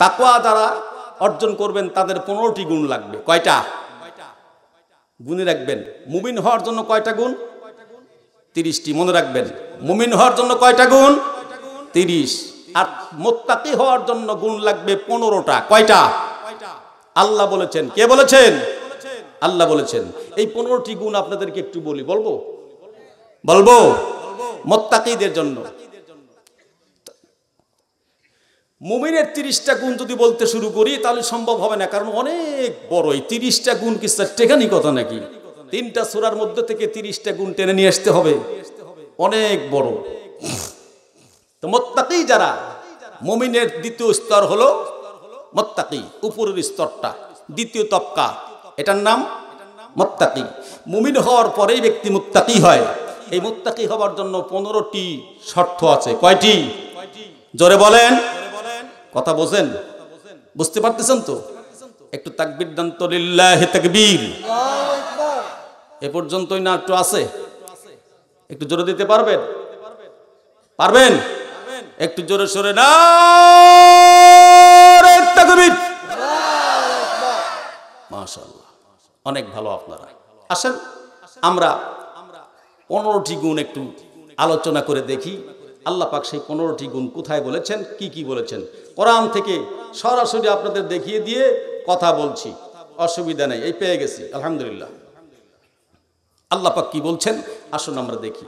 তাকওয়া যারা অর্জন করবেন তাদের 15টি গুণ লাগবে। কয়টা গুণে রাখবেন? মুমিন হওয়ার জন্য কয়টা গুণ? 30টি। মনে রাখবেন, মুমিন হওয়ার জন্য কয়টা গুণ? 30। আর মুত্তাকি হওয়ার জন্য গুণ লাগবে 15টা। কয়টা? আল্লাহ বলেছেন। কে বলেছেন? আল্লাহ বলেছেন। এই 15টি গুণ আপনাদেরকে একটু বলবো মুত্তাকিদের জন্য। মুমিনের 30টা গুণ যদি বলতে শুরু করি তাহলে সম্ভব হবে না, কারণ অনেক বড়। এই 30টা গুণ কি টেকানি কথা নাকি? 3টা সূরার মধ্যে থেকে 30টা গুণ টেনে নিয়ে আসতে হবে, অনেক বড়। তো মুত্তাকি যারা, মুমিনের দ্বিতীয় স্তর হলো মুত্তাকি, উপরের স্তরটা, দ্বিতীয় তবকা, এটার নাম মুত্তাকি। মুমিন হওয়ার পরেই ব্যক্তি মুত্তাকি হয়। এই মুত্তাকি হওয়ার জন্য 15টি শর্ত আছে। কয়টি? জোরে বলেন। কথা বোঝেন? বুঝতে পারতেছেন তো? একটু তাকবীর দেন তো, লিল্লাহি তাকবীর। এ পর্যন্তই না একটু আছে? একটু জোরে দিতে পারবেন? পারবেন? একটু জোরে সরে নারে তাকবীর। মাশাআল্লাহ, অনেক ভালো আপনারা। আসেন আমরা 15টি গুণ একটু আলোচনা করে দেখি। আল্লাহ পাক সেই 15টি গুণ কোথায় বলেছেন, কি বলেছেন। কোরআন থেকে সরাসরি আপনাদের দেখিয়ে দিয়ে কথা বলছি, অসুবিধা নেই। এই পেয়ে গেছি, আলহামদুলিল্লাহ। আল্লাহ পাক কি বলছেন আসুন আমরা দেখি।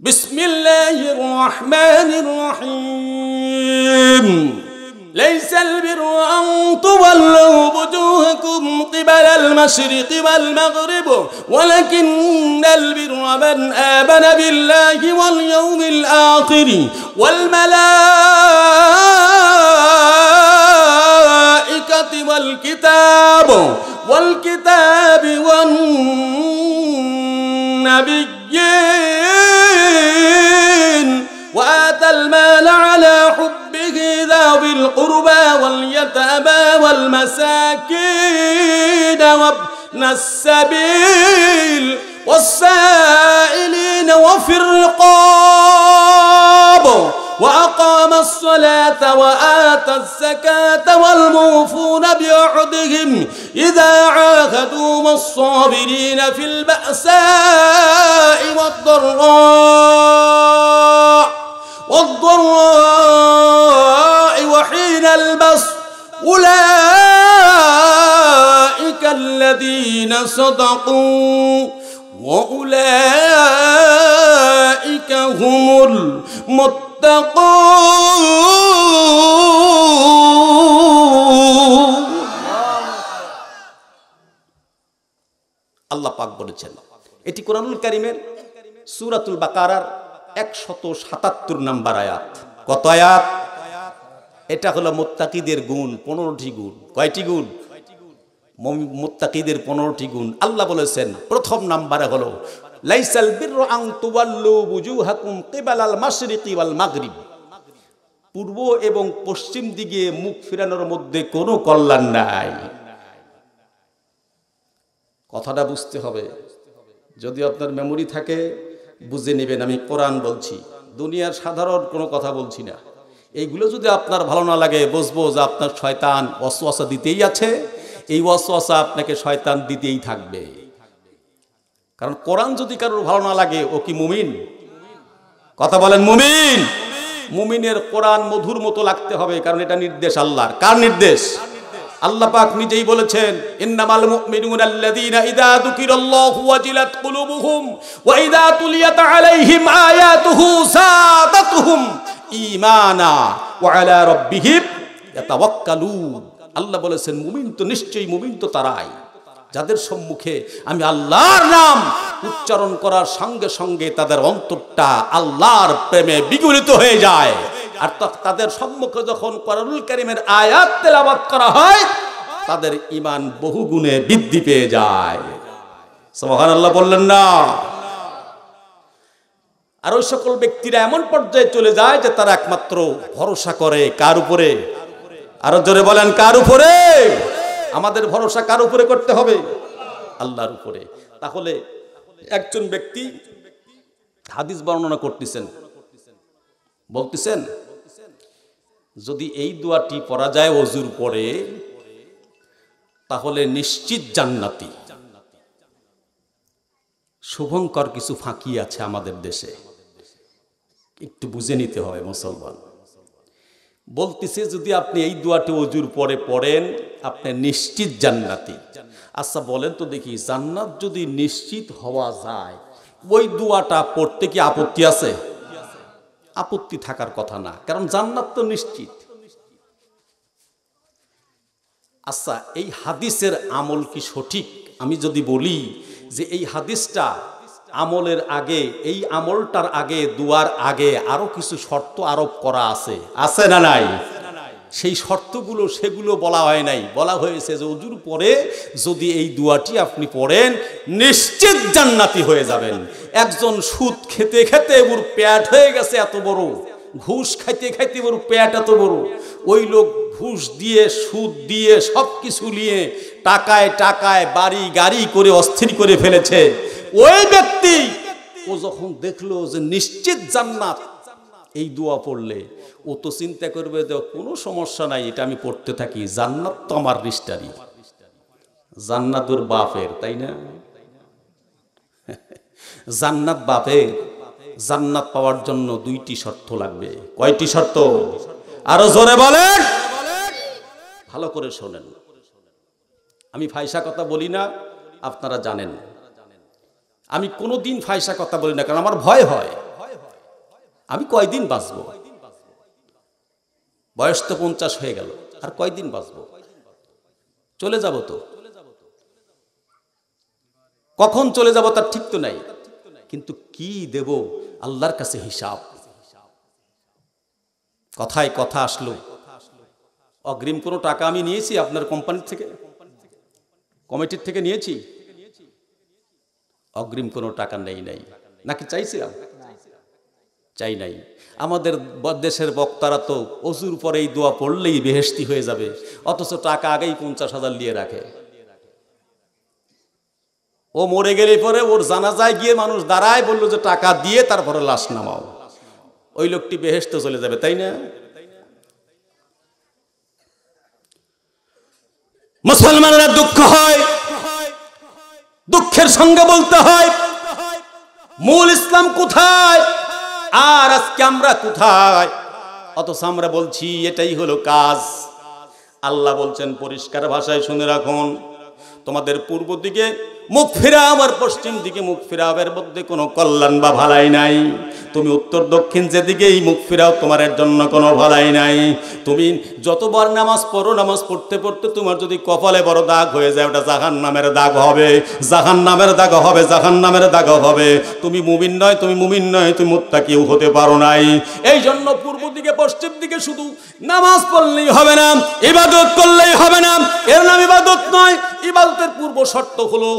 বিসমিল্লাহির রহমানির রহিম। লাইসাল বিররু আন তুওয়াল্লু বুজুহাকুম কিবালাল মাশরিকি ওয়াল মাগরিব ওয়ালাকিন্নাল বিররা মান আমানা বিল্লাহি ওয়াল ইয়াউমিল আখির ওয়াল মালাইকাতি ওয়াল কিতাবি ওয়ান নাবিয়্যিন ওয়া আতাল মাল আলা হুব্বিহি যাবিল কুরবা ওয়াল ইয়াতামা ওয়াল মাসাকিন ওয়াবনাস সাবিল والسائلين وفي الرقاب وأقام الصلاة وآتى الزكاة والموفون بعهدهم إذا عاهدوا والصابرين في البأساء والضراء وحين البأس أولئك الذين صدقوا وأولئك هم المتقون। আল্লাহ পাক বলেছেন, এটি কোরআনুল কারীমের সূরাতুল বাকারার 177 নম্বর আয়াত। কত আয়াত? এটা হলো মুত্তাকিদের গুণ, 15টি গুণ। কয়টি গুণ? মুত্তাকিদের 15টি গুণ। আল্লাহ বলেছেন প্রথম নম্বরে হলো লাইসাল বিররু আন তুওয়াল্লু বুজুহাকুম কিবালাল মাশরিকি ওয়াল মাগরিব। পূর্ব এবং পশ্চিম দিকে মুখ ফিরানোর মধ্যে কোনো কল্যাণ নাই। কথাটা বুঝতে হবে। যদি আপনার মেমোরি থাকে বুঝে নেবেন, আমি কোরআন বলছি, দুনিয়ার সাধারণ কোনো কথা বলছি না। এইগুলো যদি আপনার ভালো না লাগে বুঝবো যে আপনার শয়তান ওয়াসওয়াসা দিতেই আছে। এই ওয়াসওয়াসা আপনাকে শয়তান দিতেই থাকবে। কারণ কোরআন যদি কারোর ভালো না লাগে ও কি মুমিন? কথা বলেন, মুমিন? মুমিনের কোরআন মধুর মতো লাগতে হবে, কারণ এটা নির্দেশ আল্লাহর। কার নির্দেশ? আল্লাহ পাক নিজেই বলেছেন, ইন্নামাল মুমিনুনা আল্লাযীনা ইযা যুকিরাল্লাহু ওয়াজিলাত কুলুবুহুম ওয়া ইযা তুলিয়াত আলাইহিম আয়াতুহু যাদাতুহুম ঈমানা ওয়া আলা রাব্বিহিম ইয়াতাওয়াক্কালুন। আল্লাহ বলেছেন মুমিন তো নিশ্চয়ই, মুমিন তো তারাই যাদের সম্মুখে আমি আল্লাহর নাম উচ্চারণ করার সঙ্গে সঙ্গে তাদের অন্তরটা আল্লাহর প্রেমে বিগলিত হয়ে যায়। আর তাদের সম্মুখে যখন কোরআনুল কারীমের আয়াত তেলাওয়াত করা হয় তাদের ঈমান বহুগুণে বৃদ্ধি পেয়ে যায়। সুবহানাল্লাহ বললেন না? আর ওই সকল ব্যক্তিরা এমন পর্যায়ে চলে যায় যে তারা একমাত্র ভরসা করে কার উপরে? আরো জোরে বলেন, কার উপরে? আমাদের ভরসা কার উপরে করতে হবে? আল্লাহর উপরে। তাহলে একজন ব্যক্তি হাদিস বর্ণনা করতেছেন, বলতেছেন যদি এই দোয়াটি পড়া যায় ওযুর পরে, তাহলে নিশ্চিত জান্নাতি। শুভঙ্কর কিছু ফাঁকি আছে আমাদের দেশে, একটু বুঝে নিতে হবে মুসলমান। বলতেছে যদি আপনি এই দোয়াটি ওযুর পরে পড়েন, আপনি নিশ্চিত জান্নাতি। আচ্ছা বলেন তো দেখি, জান্নাত যদি নিশ্চিত হওয়া যায়, ওই দোয়াটা পড়তে কি আপত্তি আছে? আপত্তি থাকার কথা না, কারণ জান্নাত তো নিশ্চিত। আচ্ছা, এই হাদিসের আমল কি সঠিক? আমি যদি বলি যে এই হাদিসটা আমলের আগে, এই আমলটার আগে, দুয়ার আগে আরো কিছু শর্ত আরোপ করা আছে, আছে না নাই? সেই শর্তগুলো সেগুলো বলা হয় নাই, বলা হয়েছে যে ওযুর পরে যদি এই দোয়াটি আপনি পড়েন, নিশ্চিত জান্নাতি হয়ে যাবেন। একজন সুদ খেতে খেতে ওর পেট হয়ে গেছে এত বড়, ঘুষ খাইতে খাইতে ওর পেট এত বড়, ওই লোক ঘুষ দিয়ে সুদ দিয়ে সব কিছু নিয়ে টাকায় টাকায় বাড়ি গাড়ি করে অস্থির করে ফেলেছে। ওই ব্যক্তি ও যখন দেখলো যে নিশ্চিত জান্নাত এই দোয়া পড়লে, ও তো চিন্তা করবে যে কোনো সমস্যা নাই, এটা আমি পড়তে থাকি, জান্নাত তো আমার রিস্টারি, জান্নাত ওর বাপের, তাই না? জান্নাত বাপের। জান্নাত পাওয়ার জন্য দুইটি শর্ত লাগবে। কয়টি শর্ত? আরো জোরে বলেন, ভালো করে শোনেন। আমি ফাইসা কথা বলি না, আপনারা জানেন আমি কোনোদিন ফাইসা কথা বলি না, কারণ আমার ভয় হয়। আমি কয়দিন বাঁচবো? বয়স তো 50 হয়ে গেল, আর কয়দিন বাঁচবো? চলে যাব তো, কখন চলে যাব তার ঠিক তো নাই। কিন্তু কি দেব আল্লাহর কাছে হিসাব। কথায় কথা আসলো, অগ্রিম কোনো টাকা আমি নিয়েছি আপনার কোম্পানির থেকে, কমিটির থেকে নিয়েছি? অগ্রিম কোনো টাকা নেই নাই, নাকি চাইছিলাম? চাই নাই। আমাদের দেশের বক্তারা তো ওযুর পরে এই দোয়া পড়লেই বেহেশতি হয়ে যাবে, অথচ টাকা আগেই 50,000 দিয়ে রাখে। ও মরে গেলে পরে ওর জানাজায় গিয়ে মানুষ দাঁড়ায়, বললো যে টাকা দিয়ে তারপরে লাশ নামাও, ওই লোকটি বেহেশতে চলে যাবে, তাই না? মুসলমানেরা দুঃখ হয়, দুঃখের সঙ্গে বলতে হয় মূল ইসলাম কোথায় আর আজকে আমরা কোথায়? অথচ আমরা বলছি এটাই হলো কাজ। আল্লাহ বলছেন পরিষ্কার ভাষায়, শুনে রাখুন, তোমাদের পূর্ব দিকে মুখ ফিরাও আর পশ্চিম দিকে মুখ ফিরাও, এর মধ্যে কোনো কল্যাণ বা ভালাই নাই। তুমি উত্তর দক্ষিণ যেদিকেই মুখ ফিরাও, তোমার এর জন্য কোনো ভালাই নাই। তুমি যতবার নামাজ পড়ো, নামাজ পড়তে পড়তে তোমার যদি কপালে বড় দাগ হয়ে যায়, ওটা জাহান্নামের দাগ হবে, জাহান্নামের দাগ হবে, জাহান্নামের দাগ হবে। তুমি মুমিন নয়, তুমি মুমিন নয়, তুমি মুত্তাকিও হতে পারো নাই। এই জন্য পূর্ব দিকে পশ্চিম দিকে শুধু নামাজ পড়লেই হবে না, ইবাদত করলেই হবে না, এর নাম ইবাদত নয়। ইবাদতের পূর্ব শর্ত হলো,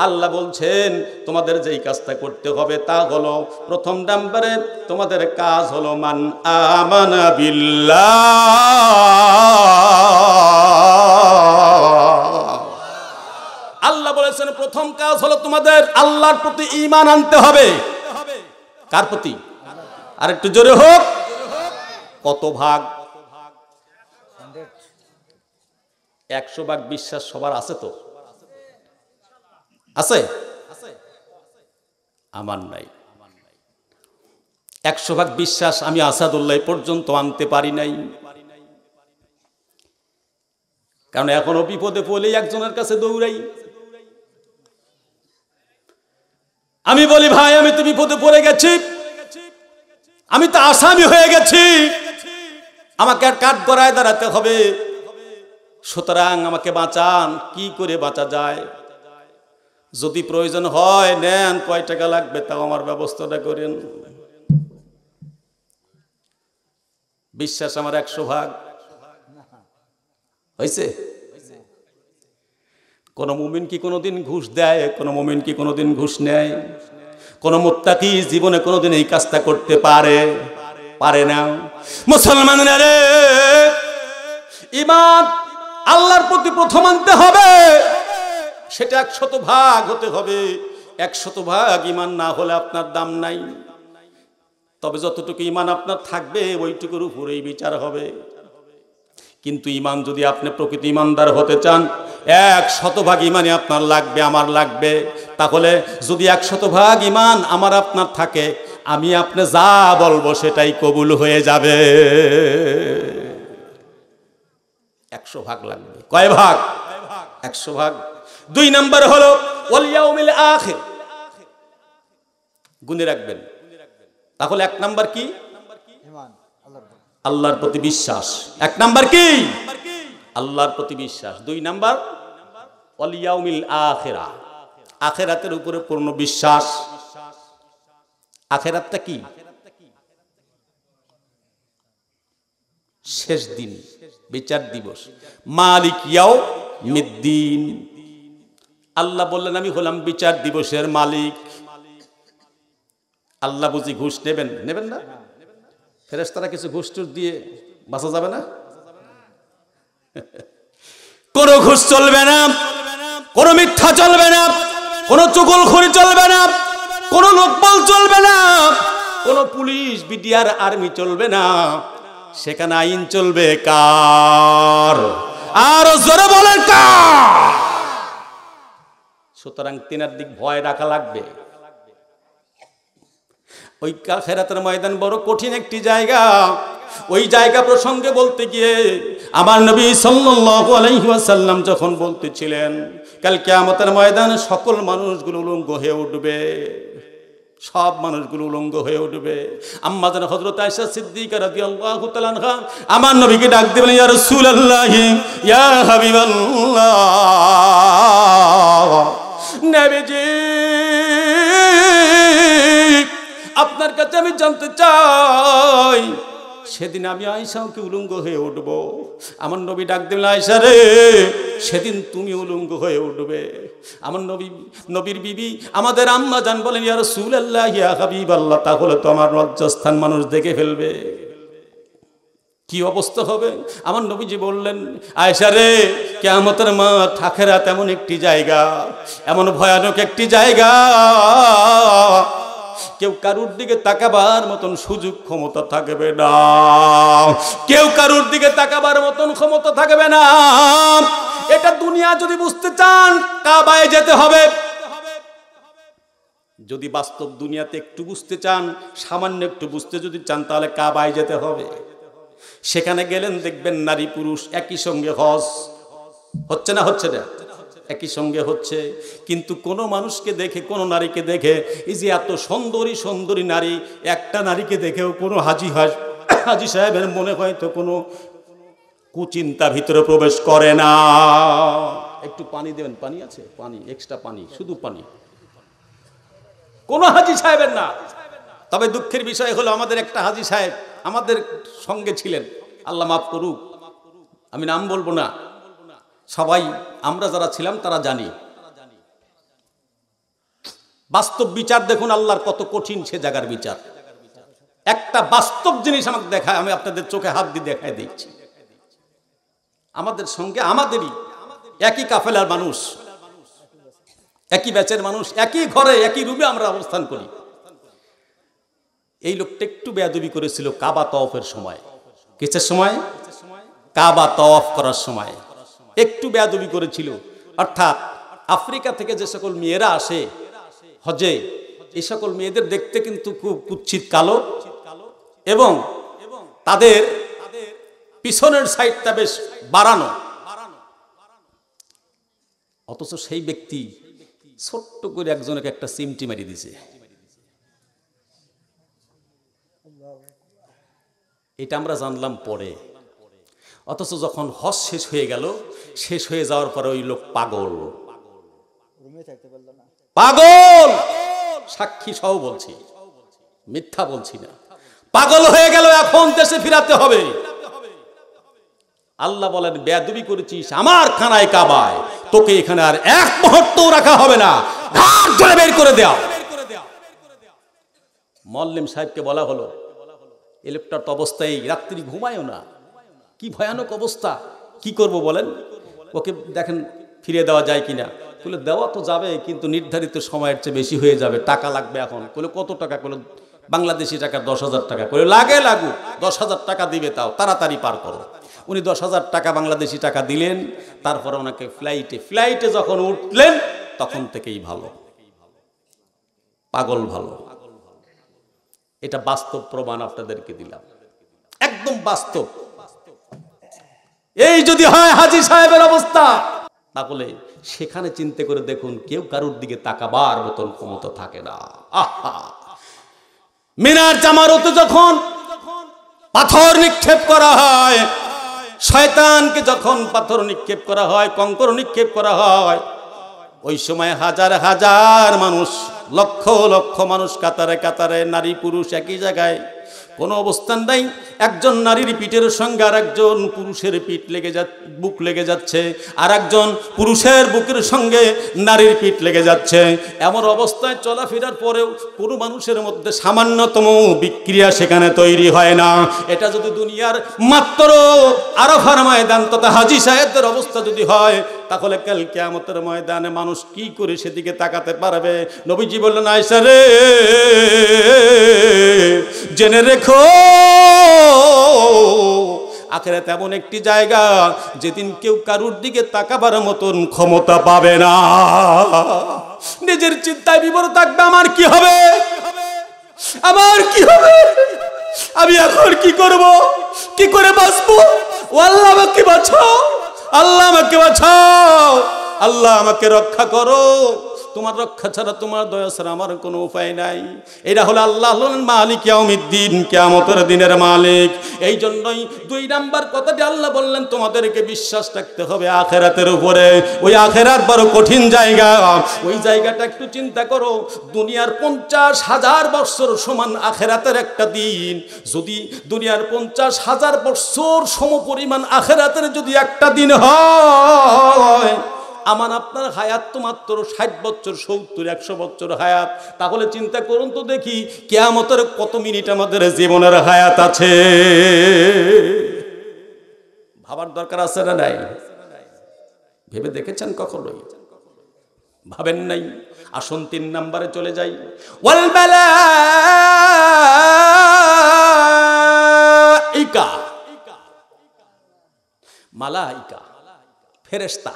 আল্লাহ বলছেন তোমাদের যেই কাজটা করতে হবে তা হলো, প্রথম নাম্বারে তোমাদের কাজ হলো মান আমানা বিল্লাহ। আল্লাহ বলেছেন প্রথম কাজ হলো তোমাদের আল্লাহর প্রতি ঈমান আনতে হবে। কার প্রতি? আর একটু জোরে হোক। কত ভাগ? 100 ভাগ বিশ্বাস সবার আছে তো? আছে? আমার নাই। 100 ভাগ বিশ্বাস আমি আসাদুল্লাহ পর্যন্ত আনতে পারি নাই, কারণ এখনো বিপদে পড়লেই একজনের কাছে দৌড়াই। আমি বলি ভাই আমি তো বিপদে পড়ে গেছি, আমি তো আসামি হয়ে গেছি, আমাকে আর কাঠ গড়ায় দাঁড়াতে হবে, সুতরাং আমাকে বাঁচান। কি করে বাঁচা যায়? যদি প্রয়োজন হয় নেন, কয় টাকা লাগবে তাও আমার ব্যবস্থাটা করেন। বিশ্বাস আমার 100 ভাগ হয়েছে। কোন মুমিন কি কোনোদিন ঘুষ দেয়? কোন মুমিন কি কোনোদিন ঘুষ নেয়? কোন মুত্তাকি জীবনে কোনোদিন এই কাজটা করতে পারে? পারে না। মুসলমানরা রে, ঈমান আল্লাহর প্রতি প্রথম আনতে হবে, সেটা 100 ভাগ হতে হবে। 100 ভাগ ঈমান না হলে আপনার দাম নাই। তবে যতটুকু ঈমান আপনার থাকবে ওইটুকুর উপরেই বিচার হবে। কিন্তু ইমান যদি আপনি প্রকৃত ইমানদার হতে চান, 100% ইমানই আপনার লাগবে, আমার লাগবে। তাহলে যদি 100% ইমান আমার আপনার থাকে, আমি আপনি যা বলবো সেটাই কবুল হয়ে যাবে। 100% লাগবে। কয় ভাগ? 100%। 2 নাম্বার হলো ওয়াল ইয়াউমিল আখির, গুনে রাখবেন। তাহলে 1 নাম্বার কি? আল্লাহর প্রতি বিশ্বাস। 1 নাম্বার কি? আল্লাহর প্রতি বিশ্বাস। 2 নাম্বার ওয়াল ইয়াউমিল আখিরা, আখিরাতের উপরে পূর্ণ বিশ্বাস। আখিরাতটা কি? শেষ দিন, বিচার দিবস। মালিক ইয়াউমিদ্দিন, আল্লাহ বললেন আমি হলাম বিচার দিবসের মালিক। আল্লাহ বুঝি ঘুষ নেবেন? নেবেন না। ফেরেশতারা কিছু ঘুষ টুস দিয়ে বাঁচা যাবে না? কোন ঘুষ চলবে না, কোন মিথ্যা চলবে না, কোন চুগলখড়ি চলবে না, কোন লোকবল চলবে না, কোন পুলিশ বিডিআর আর্মি চলবে না। সেখানে আইন চলবে কার? আর জোরে বলেন কার? সুতরাং তিনার দিক ভয় রাখা লাগবে। ওই আখিরাতের ময়দান বড় কঠিন একটি জায়গা। ওই জায়গা প্রসঙ্গে বলতে গিয়ে আমার নবী সাল্লাল্লাহু আলাইহি ওয়াসাল্লাম যখন বলতেছিলেন কাল কিয়ামতের ময়দানে সকল মানুষগুলো উলঙ্গ হয়ে উঠবে, সব মানুষগুলো উলঙ্গ হয়ে উঠবে। আম্মা জান হযরত আয়েশা সিদ্দিকা রাদিয়াল্লাহু তাআলা আনহা আমার নবীকে ডাক দিয়ে বলেন, ইয়া রাসূলুল্লাহ, ইয়া হাবিবাল্লাহ, নবীজি আপনার কাছে আমি জানতে চাই, সেদিন আমি আয়েশাকে উলঙ্গ হয়ে উঠব। আমার নবী ডাক দিলেন, আয়েশা রে, সেদিন তুমি উলঙ্গ হয়ে উঠবে। আমার নবীর বিবি আমাদের আম্মা জান বলেন, ইয়া রাসূলুল্লাহ, ইয়া হাবিবাল্লাহ, তাহলে তো আমার লজ্জাস্থান মানুষ দেখে ফেলবে, কি অবস্থা হবে? আমার নবীজি বললেন, আয়েশা রে, কিয়ামতের মাঠ আখিরাত এমন একটি জায়গা, এমন ভয়ানক একটি জায়গা, কেউ কারুর দিকে তাকাবার মতন সুযোগ ক্ষমতা থাকবে না, কেউ কারুর দিকে তাকাবার মতন ক্ষমতা থাকবে না। এটা দুনিয়া যদি বুঝতে চান কাবায় যেতে হবে। যদি বাস্তব দুনিয়াতে একটু বুঝতে চান, সামান্য একটু বুঝতে যদি চান, তাহলে কাবায় যেতে হবে। সেখানে গেলেন দেখবেন নারী পুরুষ একই সঙ্গে হজ হচ্ছে না, হচ্ছে না, একই সঙ্গে হচ্ছে। কিন্তু কোন মানুষকে দেখে, কোন নারীকে দেখে, এই যে এত সুন্দরী সুন্দরী নারী, একটা নারীকে দেখেও কোনো হাজি সাহেবের মনে হয়তো কোনো কুচিন্তা ভিতরে প্রবেশ করে না। একটু পানি দেবেন, পানি আছে? পানি, এক্সট্রা পানি, শুধু পানি। কোন হাজি সাহেবের না। তবে দুঃখের বিষয় হলো আমাদের একটা হাজি সাহেব আমাদের সঙ্গে ছিলেন, আল্লাহ মাফ করুক, আমি নাম বলবো না, সবাই আমরা যারা ছিলাম তারা জানি। বাস্তব বিচার দেখুন আল্লাহর কত কঠিন সে জায়গার বিচার। একটা বাস্তব জিনিস আমাকে দেখায়, আমি আপনাদের চোখে হাত দিয়ে দেখায় দিচ্ছি। আমাদের সঙ্গে, আমাদেরই একই কাফেলার মানুষ, একই ব্যাচের মানুষ, একই ঘরে একই রুমে আমরা অবস্থান করি। এই লোকটা একটু বেয়াদবি করেছিল কাবা তওয়াফের সময়। কিসের সময়? কাবা তওয়াফ করার সময় একটু বেয়াদবি করেছিল। অর্থাৎ আফ্রিকা থেকে যে সকল মেয়েরা আসে হজে, এই সকল মেয়েদের দেখতে কিন্তু খুব কুৎসিত কালো এবং তাদের পিছনের সাইডটা বেশ বাড়ানো। অথচ সেই ব্যক্তি ছোট্ট করে একজনকে একটা চিমটি মারি দিছে। এটা আমরা জানলাম পরে। অথচ যখন হজ শেষ হয়ে গেল, শেষ হয়ে যাওয়ার পরে ওই লোক পাগল, পাগল, সাক্ষী সহ বলছি, মিথ্যা বলছি না, পাগল হয়ে গেল। এখন দেশে ফিরাতে হবে। আল্লাহ বলেন, বেয়াদবি করেছিস আমার খানায় কাবায়, তোকে এখানে আর এক মুহূর্ত রাখা হবে না, ঘাট ধরে বের করে দাও। মোয়াল্লিম সাহেবকে বলা হলো, এই লোকটার তো অবস্থায় রাত্রি ঘুমায়ও না, কি ভয়ানক অবস্থা, কি করব বলেন? ওকে দেখেন ফিরে দেওয়া যায় কিনা। বলে দেওয়া তো যাবে, কিন্তু নির্ধারিত সময়ের চেয়ে বেশি হয়ে যাবে, টাকা লাগবে। এখন বলে কত টাকা? বলে বাংলাদেশি টাকা 10,000 টাকা। বলে লাগুক, 10,000 টাকা দিবে, তাও তাড়াতাড়ি পার করো। উনি 10,000 টাকা বাংলাদেশি টাকা দিলেন, তারপরে ওনাকে ফ্লাইটে যখন উঠলেন তখন থেকেই ভালো, পাগল ভালো। এটা বাস্তব প্রমাণ আপনাদেরকে দিলাম, একদম বাস্তব। এই যদি হয় হাজী সাহেবের অবস্থা, তাহলে সেখানে চিন্তা করে দেখুন, কেউ কারুর দিকে তাকাবার মতন ক্ষমতা থাকে না। আহা, মিনার জামারতে যখন পাথর নিক্ষেপ করা হয়, শয়তানকে যখন পাথর নিক্ষেপ করা হয়, কঙ্কর নিক্ষেপ করা হয়, ওই সময় হাজার হাজার মানুষ, লক্ষ লক্ষ মানুষ কাতারে কাতারে, নারী পুরুষ একই জায়গায়, কোনো অবস্থান নাই। একজন নারীর পিঠের সঙ্গে আর একজন পুরুষের পিঠ বুক লেগে যাচ্ছে, আর একজন পুরুষের বুকের সঙ্গে নারীর পিঠ লেগে যাচ্ছে। এমন অবস্থায় চলাফেরার পরেও কোনো মানুষের মধ্যে সামান্যতম বিক্রিয়া সেখানে তৈরি হয় না। এটা যদি দুনিয়ার মাত্র আরাফার ময়দান তথা হাজী সাহেবদের অবস্থা যদি হয়, তাহলে কাল কিয়ামতের ময়দানে মানুষ কি করে সেদিকে তাকাতে পারবে? নবীজি বললেন, আয়েশা রে, জেনে রেখো আখিরাত এমন একটি জায়গা যেদিন কেউ কারুর দিকে তাকাবার মতন ক্ষমতা পাবে না। নিজের চিন্তায় বিবর থাকবে, আমার কি হবে, আমার কি হবে, আমি এখন কি করব, কি করে বাঁচবো? ও আল্লাহ আমাকে বাঁচাও, আল্লাহ আমাকে বাঁচাও, আল্লাহ আমাকে রক্ষা করো। তোমার রক্ষা ছাড়া, তোমার দয়া ছাড়া আমার কোনো উপায় নাই। এটা হলো আল্লাহ হলেন মালিক ইয়াউমিদ্দিন, কিয়ামতের দিনের মালিক। এই জন্যই 2 নাম্বার কথাটি আল্লাহ বললেন, তোমাদেরকে বিশ্বাস রাখতে হবে আখিরাতের উপরে। ওই আখিরাত বড় কঠিন জায়গা, ওই জায়গাটা একটু চিন্তা করো। দুনিয়ার 50,000 বছর সমান আখিরাতের একটা দিন, যদি দুনিয়ার 50,000 বছর সমপরিমাণ আখিরাতের যদি একটা দিন হয়, আমার আপনার হায়াত তো মাত্র 60 বছর, 70, 100 বছর হায়াত। তাহলে চিন্তা করুন তো দেখি, কিয়ামতের কত মিনিট আমাদের জীবনের হায়াত আছে? ভাবার দরকার আছে না নাই? ভেবে দেখেছেন কখনোই? ভাবেন নাই? আসুন 3 নম্বরে চলে যাই। ওয়াল মালাইকা, মালাইকা ফেরেশতা,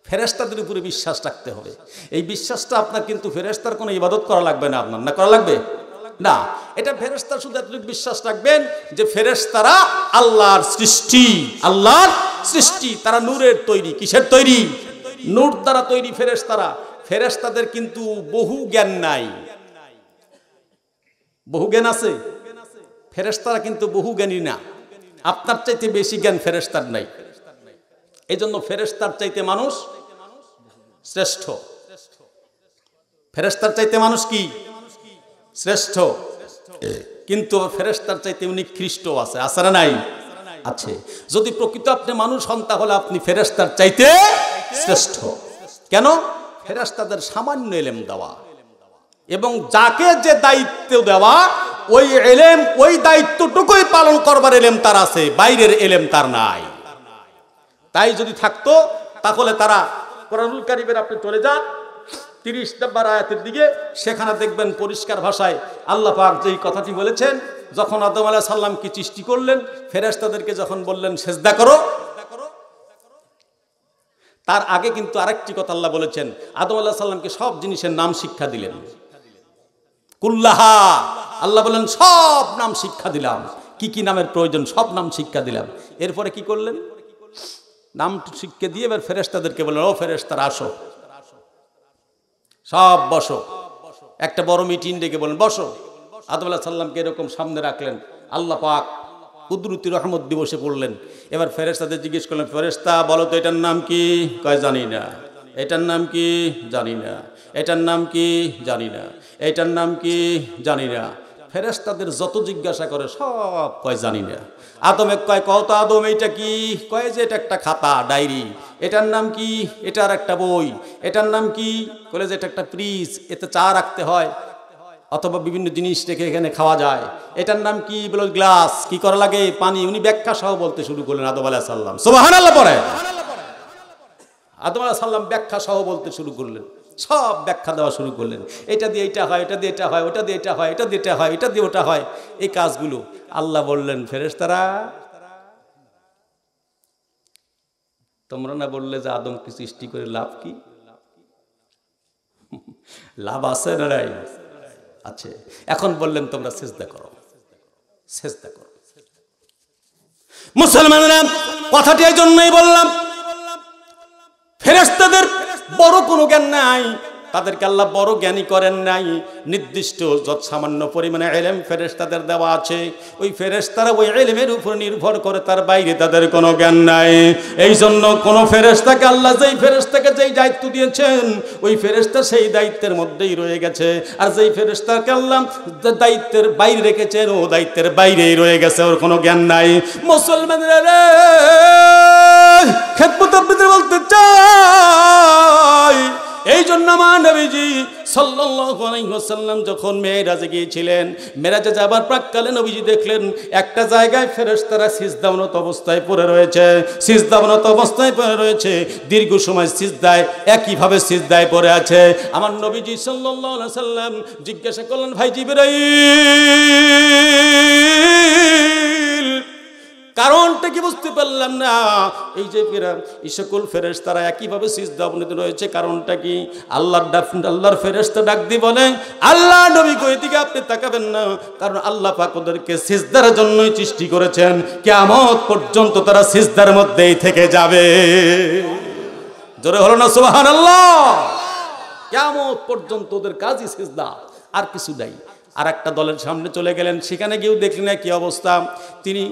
ফেরেশতাদের উপরে বিশ্বাস রাখতে হবে। এই বিশ্বাসটা আপনার, কিন্তু ফেরেশতার কোনো ইবাদত করা লাগবে না আপনার, না করা লাগবে না। এটা ফেরেশতা শুধু এতটুকু বিশ্বাস রাখবেন যে ফেরেশতারা আল্লাহর সৃষ্টি, আল্লাহর সৃষ্টি। তারা নূরের তৈরি। কিসের তৈরি? নূর দ্বারা তৈরি ফেরেশতারা। ফেরেশতাদের কিন্তু বহু জ্ঞান নাই। বহু জ্ঞান আছে, ফেরেশতারা কিন্তু বহু জ্ঞানী না। আপনার চাইতে বেশি জ্ঞান ফেরেশতার নাই। এই জন্য ফেরেশতার চাইতে মানুষ শ্রেষ্ঠ। ফেরেশতার চাইতে মানুষ কি? শ্রেষ্ঠ। কিন্তু ফেরেশতার চাইতে নিকৃষ্ট আছে, আছে না নাই? আছে। যদি প্রকৃত আপনি মানুষ হন, তাহলে আপনি ফেরেশতার চাইতে শ্রেষ্ঠ। কেন? ফেরেশতাদের সামান্য ইলম দেওয়া, এবং যাকে যে দায়িত্ব দেওয়া, ওই ইলম, ওই দায়িত্বটুকুই পালন করবার ইলম তার আছে, বাইরের ইলম তার নাই। তাই যদি থাকতো, তাহলে তারা, কোরআনুল কারীমের আপনি চলে যান 30 নম্বর আয়াতের দিকে, সেখানে দেখবেন পরিষ্কার ভাষায় আল্লাহ পাক যেই কথাটি বলেছেন, যখন আদম আলাইহিস সালামকে সৃষ্টি করলেন, ফেরেশতাদেরকে যখন বললেন সিজদা করো, তার আগে কিন্তু আরেকটি কথা আল্লাহ বলেছেন, আদম আলাইহিস সালামকে সব জিনিসের নাম শিক্ষা দিলেন। কুল্লাহা, আল্লাহ বলেন সব নাম শিক্ষা দিলাম, কি কি নামের প্রয়োজন সব নাম শিক্ষা দিলাম। এরপরে কি করলেন? নাম শিক্ষা দিয়ে এবার ফেরেশতাদেরকে বললেন, ও ফেরেশতারা আসো, সব বসো। একটা বড় মিটিং ডেকে বলেন বসো। আদম আলাইহিস সালামকে এরকম সামনে রাখলেন। আল্লাহ পাক কুদরতি রহমত দিবসে পড়লেন। এবার ফেরেশতাদের জিজ্ঞেস করলেন, ফেরেশতা বলো তো এটার নাম কি? কয় জানি না। এটার নাম কি? জানি না। এটার নাম কি? জানি না। এটার নাম কি? জানি না। ফেরেশতাদের যত জিজ্ঞাসা করে সব কয় জানি না। আদমে কয়, কও তো আদম এইটা কি? কয় যে এটা একটা খাতা, ডায়েরি। এটার নাম কি? এটার একটা বই। এটার নাম কি? বলে যে এটা একটা ফ্রিজ, এতে চা রাখতে হয়, অথবা বিভিন্ন জিনিস রেখে এখানে খাওয়া যায়। এটার নাম কি? বলে গ্লাস। কি করা লাগে? পানি। উনি ব্যাখ্যা সহ বলতে শুরু করলেন আদম আলাইহিস সালাম। সুবহানাল্লাহ পড়ে। আদম আলাইহিস সালাম ব্যাখ্যা সহ বলতে শুরু করলেন, সব ব্যাখ্যা দেওয়া শুরু করলেন। এটা দিয়ে এটা হয়, এটা দিয়ে এটা হয়, ওটা দিয়ে এটা হয়, এটা দিয়ে এটা হয়, এটা দিয়ে ওটা হয়, এই কাজগুলো। আল্লাহ বললেন, ফেরেশতারা তোমরা না বললে যে আদমকে সৃষ্টি করে লাভ কি? লাভ আছে না নাই? আছে। এখন বললেন তোমরা সিজদা করো, সিজদা করো। মুসলমানরা কথাটি এই জন্যই বললাম, ফেরেশতাদের বড় কোনো জ্ঞান নাই, তাদেরকে আল্লাহ বড় জ্ঞানী করেন নাই। নির্দিষ্ট যত সামান্য পরিমাণে ইলম ফেরেশতাদের দেওয়া আছে, ওই ফেরেশতারা ওই ইলমের উপর নির্ভর করে, তার বাইরে তাদের কোনো জ্ঞান নাই। এই জন্য কোন ফেরেশতাকে আল্লাহ যেই ফেরেশতাকে যেই দায়িত্ব দিয়েছেন, ওই ফেরেশতা সেই দায়িত্বের মধ্যেই রয়ে গেছে, আর যেই ফেরেশতাকে আল্লাহ দায়িত্বের বাইরে রেখেছেন, ও দায়িত্বের বাইরেই রয়ে গেছে, ওর কোনো জ্ঞান নাই। মুসলমানরা রে, খেদমত আপনাদের বলতে চাই, এই জন্য আমার নবীজি সাল্লাল্লাহু আলাইহি ওয়াসাল্লাম যখন মেরাজে গিয়েছিলেন, মেরাজে যাবার প্রাক্কালে নবীজি দেখলেন একটা জায়গায় ফেরেশতারা সিজদাবনত অবস্থায় পড়ে রয়েছে, সিজদাবনত অবস্থায় পড়ে রয়েছে, দীর্ঘ সময় সিজদায় একইভাবে সিজদায় পড়ে আছে। আমার নবীজি সাল্লাল্লাহু আলাইহি ওয়াসাল্লাম জিজ্ঞাসা করলেন, ভাই জিবরাইল, কারণটা কি বুঝতে পারলাম না, এই যে এই সকল ফেরেশতারা একইভাবে সিজদা অবনত রয়েছে, কারণটা কি? আল্লাহর ফেরেশতা ডাক দিয়ে বলে, আল্লাহ নবী কই দিকে আপনি তাকাবেন না, কারণ আল্লাহ পাক ওদেরকে সিজদার জন্যই সৃষ্টি করেছেন, কিয়ামত পর্যন্ত তারা সিজদার মধ্যেই থেকে যাবে। জোরে হলো না সুবহানাল্লাহ? কিয়ামত পর্যন্ত ওদের কাজই সিজদা, আর কিছু নাই। আর একটা দলের সামনে চলে গেলেন, সেখানে গিয়েও দেখলেন কি অবস্থা, তিনি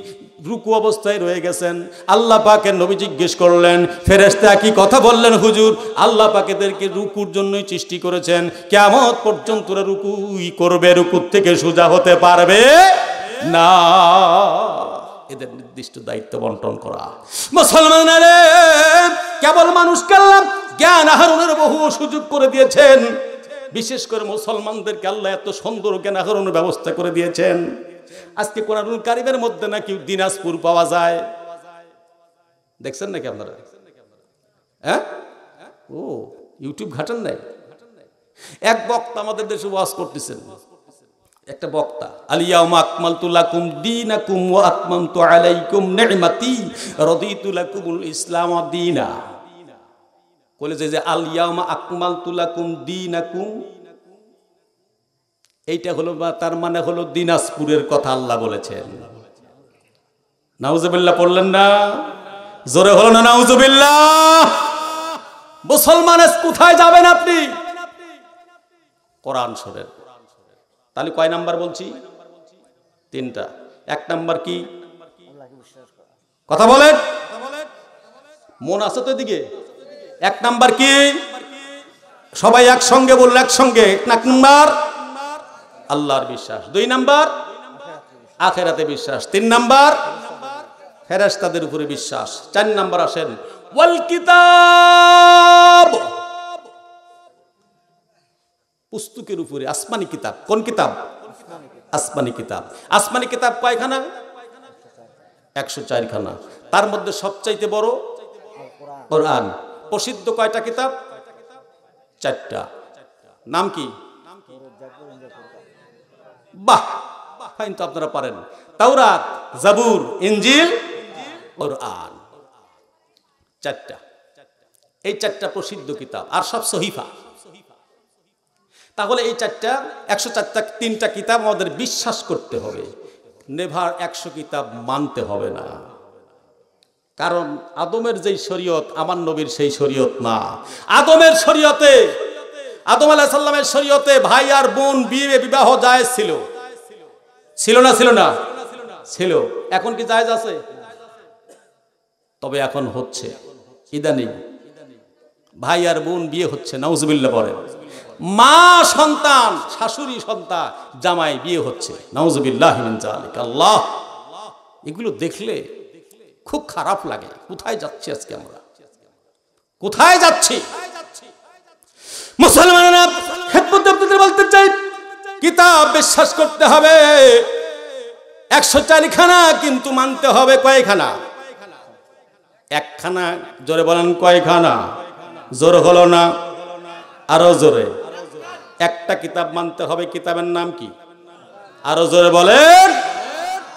রুকু অবস্থায় রয়ে গেছেন। আল্লাহ পাকের নবী জিজ্ঞেস করলেন, ফেরেশতা কি কথা বললেন হুজুর? আল্লাহ পাক এদেরকে রুকুর জন্যই সৃষ্টি করেছেন, কিয়ামত পর্যন্ত ওরা রুকুই করবে, রুকুর থেকে সোজা হতে পারবে না। এদের নির্দিষ্ট দায়িত্ব বন্টন করা। মুসলমানেরা কেবল মানুষকে আল্লাহ জ্ঞান আহরণের বহু সুযোগ করে দিয়েছেন, বিশেষ করে মুসলমানদেরকে আল্লাহ এত সুন্দর জ্ঞান আহরণের ব্যবস্থা করে দিয়েছেন। আজকে কোরআনুল কারীমের মধ্যে নাকি দিনাজপুর পাওয়া যায়, দেখছেন নাকি আপনারা? হ্যাঁ, ও ইউটিউব ঘাটেন নাই? এক বক্তা আমাদের দেশে ওয়াজ করতেছেন, একটা বক্তা, আলিয়াউমা আকমালতু লাকুম দীনাকুম ওয়া আতমামতু আলাইকুম নি'মাতি রাদিতু লাকুমুল ইসলাম দীনা। বলেছে যে আলিয়াউমা আকমালতু লাকুম দীনাকুম, এইটা হলো, তার মানে হলো দিনাজপুরের কথা আল্লাহ বলেছেন। নাউজুবিল্লাহ পড়লেন না? জোরে হলো না নাউজুবিল্লাহ? মুসলমান কোথায় যাবেন আপনি? কোরআন শোনেন। তাহলে কয় নাম্বার বলছি? তিনটা। এক নাম্বার কি? কথা বলেন, মন আছে তো এদিকে? এক নাম্বার কি? সবাই একসঙ্গে বলুন, একসঙ্গে। এক নাম্বার আল্লাহর বিশ্বাস, দুই নাম্বার আখিরাতে বিশ্বাস, তিন নাম্বার ফেরেশতাদের উপরে বিশ্বাস, চার নাম্বার আসেন ওয়াল কিতাব, পুস্তকের উপরে, আসমানি কিতাব। কোন কিতাব? আসমানি কিতাব। আসমানি কিতাব কয়খানা? 104 খানা। তার মধ্যে সবচাইতে বড় কোরআন। প্রসিদ্ধ কয়টা কিতাব? 4টা। নাম কি? বাহ, ফাইন, তো আপনারা পারেন। তাওরাত, জাবুর, ইনজিল, কোরআন, 4টা। এই 4টা প্রসিদ্ধ কিতাব, আর সব সহিফা। তাহলে এই 4টা 104টা 3টা কিতাব আমাদের বিশ্বাস করতে হবে, নেভার 100 কিতাব মানতে হবে না। কারণ আদমের যেই শরীয়ত আমার নবীর সেই শরীয়ত না। আদমের শরীয়তে, আদম আলাইহিস সালামের শরীয়তে ভাই আর বোন বিবাহ জায়েজ ছিল, ছিল না? ছিল না? ছিল। এখন কি জায়েজ আছে? তবে এখন হচ্ছে, ইদানিং ভাই আর বোন বিয়ে হচ্ছে, নাউজুবিল্লাহ বলেন। মা সন্তান, শাশুড়ি সন্তান, জামাই বিয়ে হচ্ছে, নাউজুবিল্লাহি মিন যালিক। আল্লাহ, এগুলো দেখলে খুব খারাপ লাগে। কোথায় যাচ্ছি আজকে আমরা? কোথায় যাচ্ছি? মুসলমানেরা খেদমত আপনাদের বলতে চাই, কিতাব বিশ্বাস করতে হবে 104 খানা, কিন্তু মানতে হবে কয়খানা? একখানা। জোরে বলেন কয়খানা? জোরে হলো না, আরো জোরে। একটা কিতাব মানতে হবে, কিতাবের নাম কি? আরো জোরে বলেন।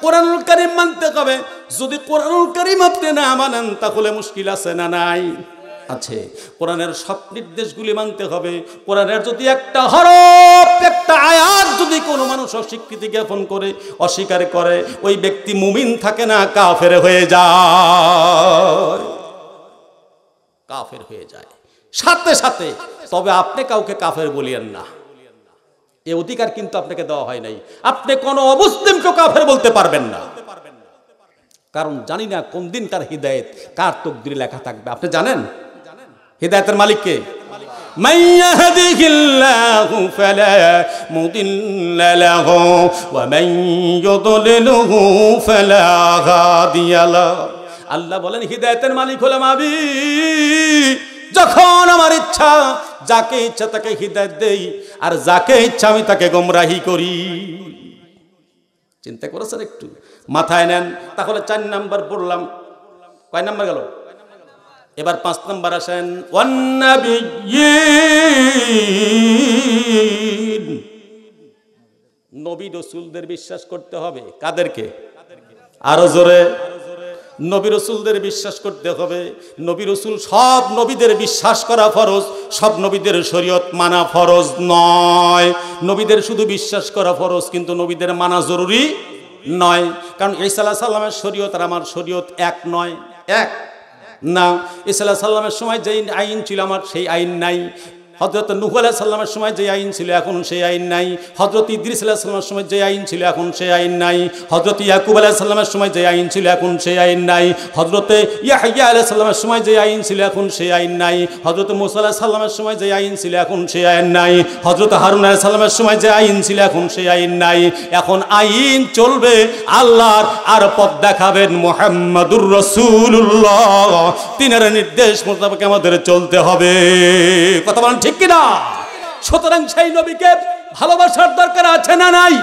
কোরআনুল কারীম মানতে হবে। যদি কোরআনুল কারীম আপনি না মানেন তাহলে মুশকিল আছে না নাই? আছে। কোরআনের সব নির্দেশগুলি মানতে হবে। কোরআনের যদি একটা হরফ, একটা আয়াত যদি কোনো মানুষ অস্বীকৃতি জ্ঞাপন করে, অস্বীকার করে, ওই ব্যক্তি মুমিন থাকে না, কাফের হয়ে যায়। কাফের হয়ে যায় সাথে সাথে। তবে আপনি কাউকে কাফের বলিয়েন না, এই অধিকার কিন্তু আপনাকে দেওয়া হয় নাই। আপনি কোনো অমুসলিমকে কাফের বলতে পারবেন না, কারণ জানি না কোন দিন তার হিদায়াত কার তকদিরে লেখা থাকবে। আপনি জানেন হিদায়াতের মালিক কে? মান ইয়াহদিহিল্লাহু ফালা মুদিল্লা লাহু ওয়া মান ইউদ্লিলহু ফালা হাদিয়া লাহু। আল্লাহ বলেন হিদায়াতের মালিক হলাম আমি, যখন আমার ইচ্ছা যাকে ইচ্ছা তাকে হিদায়াত দেই, আর যাকে ইচ্ছা আমি তাকে গোমরাহি করি। চিন্তা করেছেন একটু? মাথায় নেন। তাহলে 4 নাম্বার পড়লাম, কয় নাম্বার গেল? এবার 5 নাম্বার আসেন। ওয়ান্নাবিয়্যিন, নবী রাসূলদের বিশ্বাস করতে হবে। কাদেরকে? আরো জোরে। নবী রাসূলদের বিশ্বাস করতে হবে। নবী রাসূল সব নবীদের বিশ্বাস করা ফরজ, সব নবীদের শরীয়ত মানা ফরজ নয়। নবীদের শুধু বিশ্বাস করা ফরজ, কিন্তু নবীদের মানা জরুরি নয়। কারণ ঈসা আলাইহিস সালামের শরীয়ত আর আমার শরীয়ত এক নয়। এক না। ঈসা আলাইহিস সালামের সময় যেই আইন ছিল আমার সেই আইন নাই। হযরত নূহ আলাইহিস সালামের সময় যে আইন ছিল এখন সেই আইন নাই। হযরত ইদ্রিস আলাইহিস সালামের সময় যে আইন ছিল এখন সেই আইন নাই। হযরত ইয়াকুব আলাইহিস সালামের সময় যে আইন ছিল এখন সেই আইন নাই। হযরত ইয়াহইয়া আলাইহিস সালামের সময় যে আইন ছিল এখন সেই আইন নাই। হযরত মূসা আলাইহিস সালামের সময় যে আইন ছিল এখন সেই আইন নাই। হযরত হারুন আলাইহিস সালামের সময় যে আইন ছিল এখন সেই আইন নাই। এখন আইন চলবে আল্লাহর, আর পথ দেখাবেন মুহাম্মাদুর রাসূলুল্লাহ। তিনার নির্দেশ মোতাবেক আমাদের চলতে হবে। কথা বলেন ঠিক কিনা? সুতরাং সেই নবীকে ভালোবাসার দরকার আছে না নাই?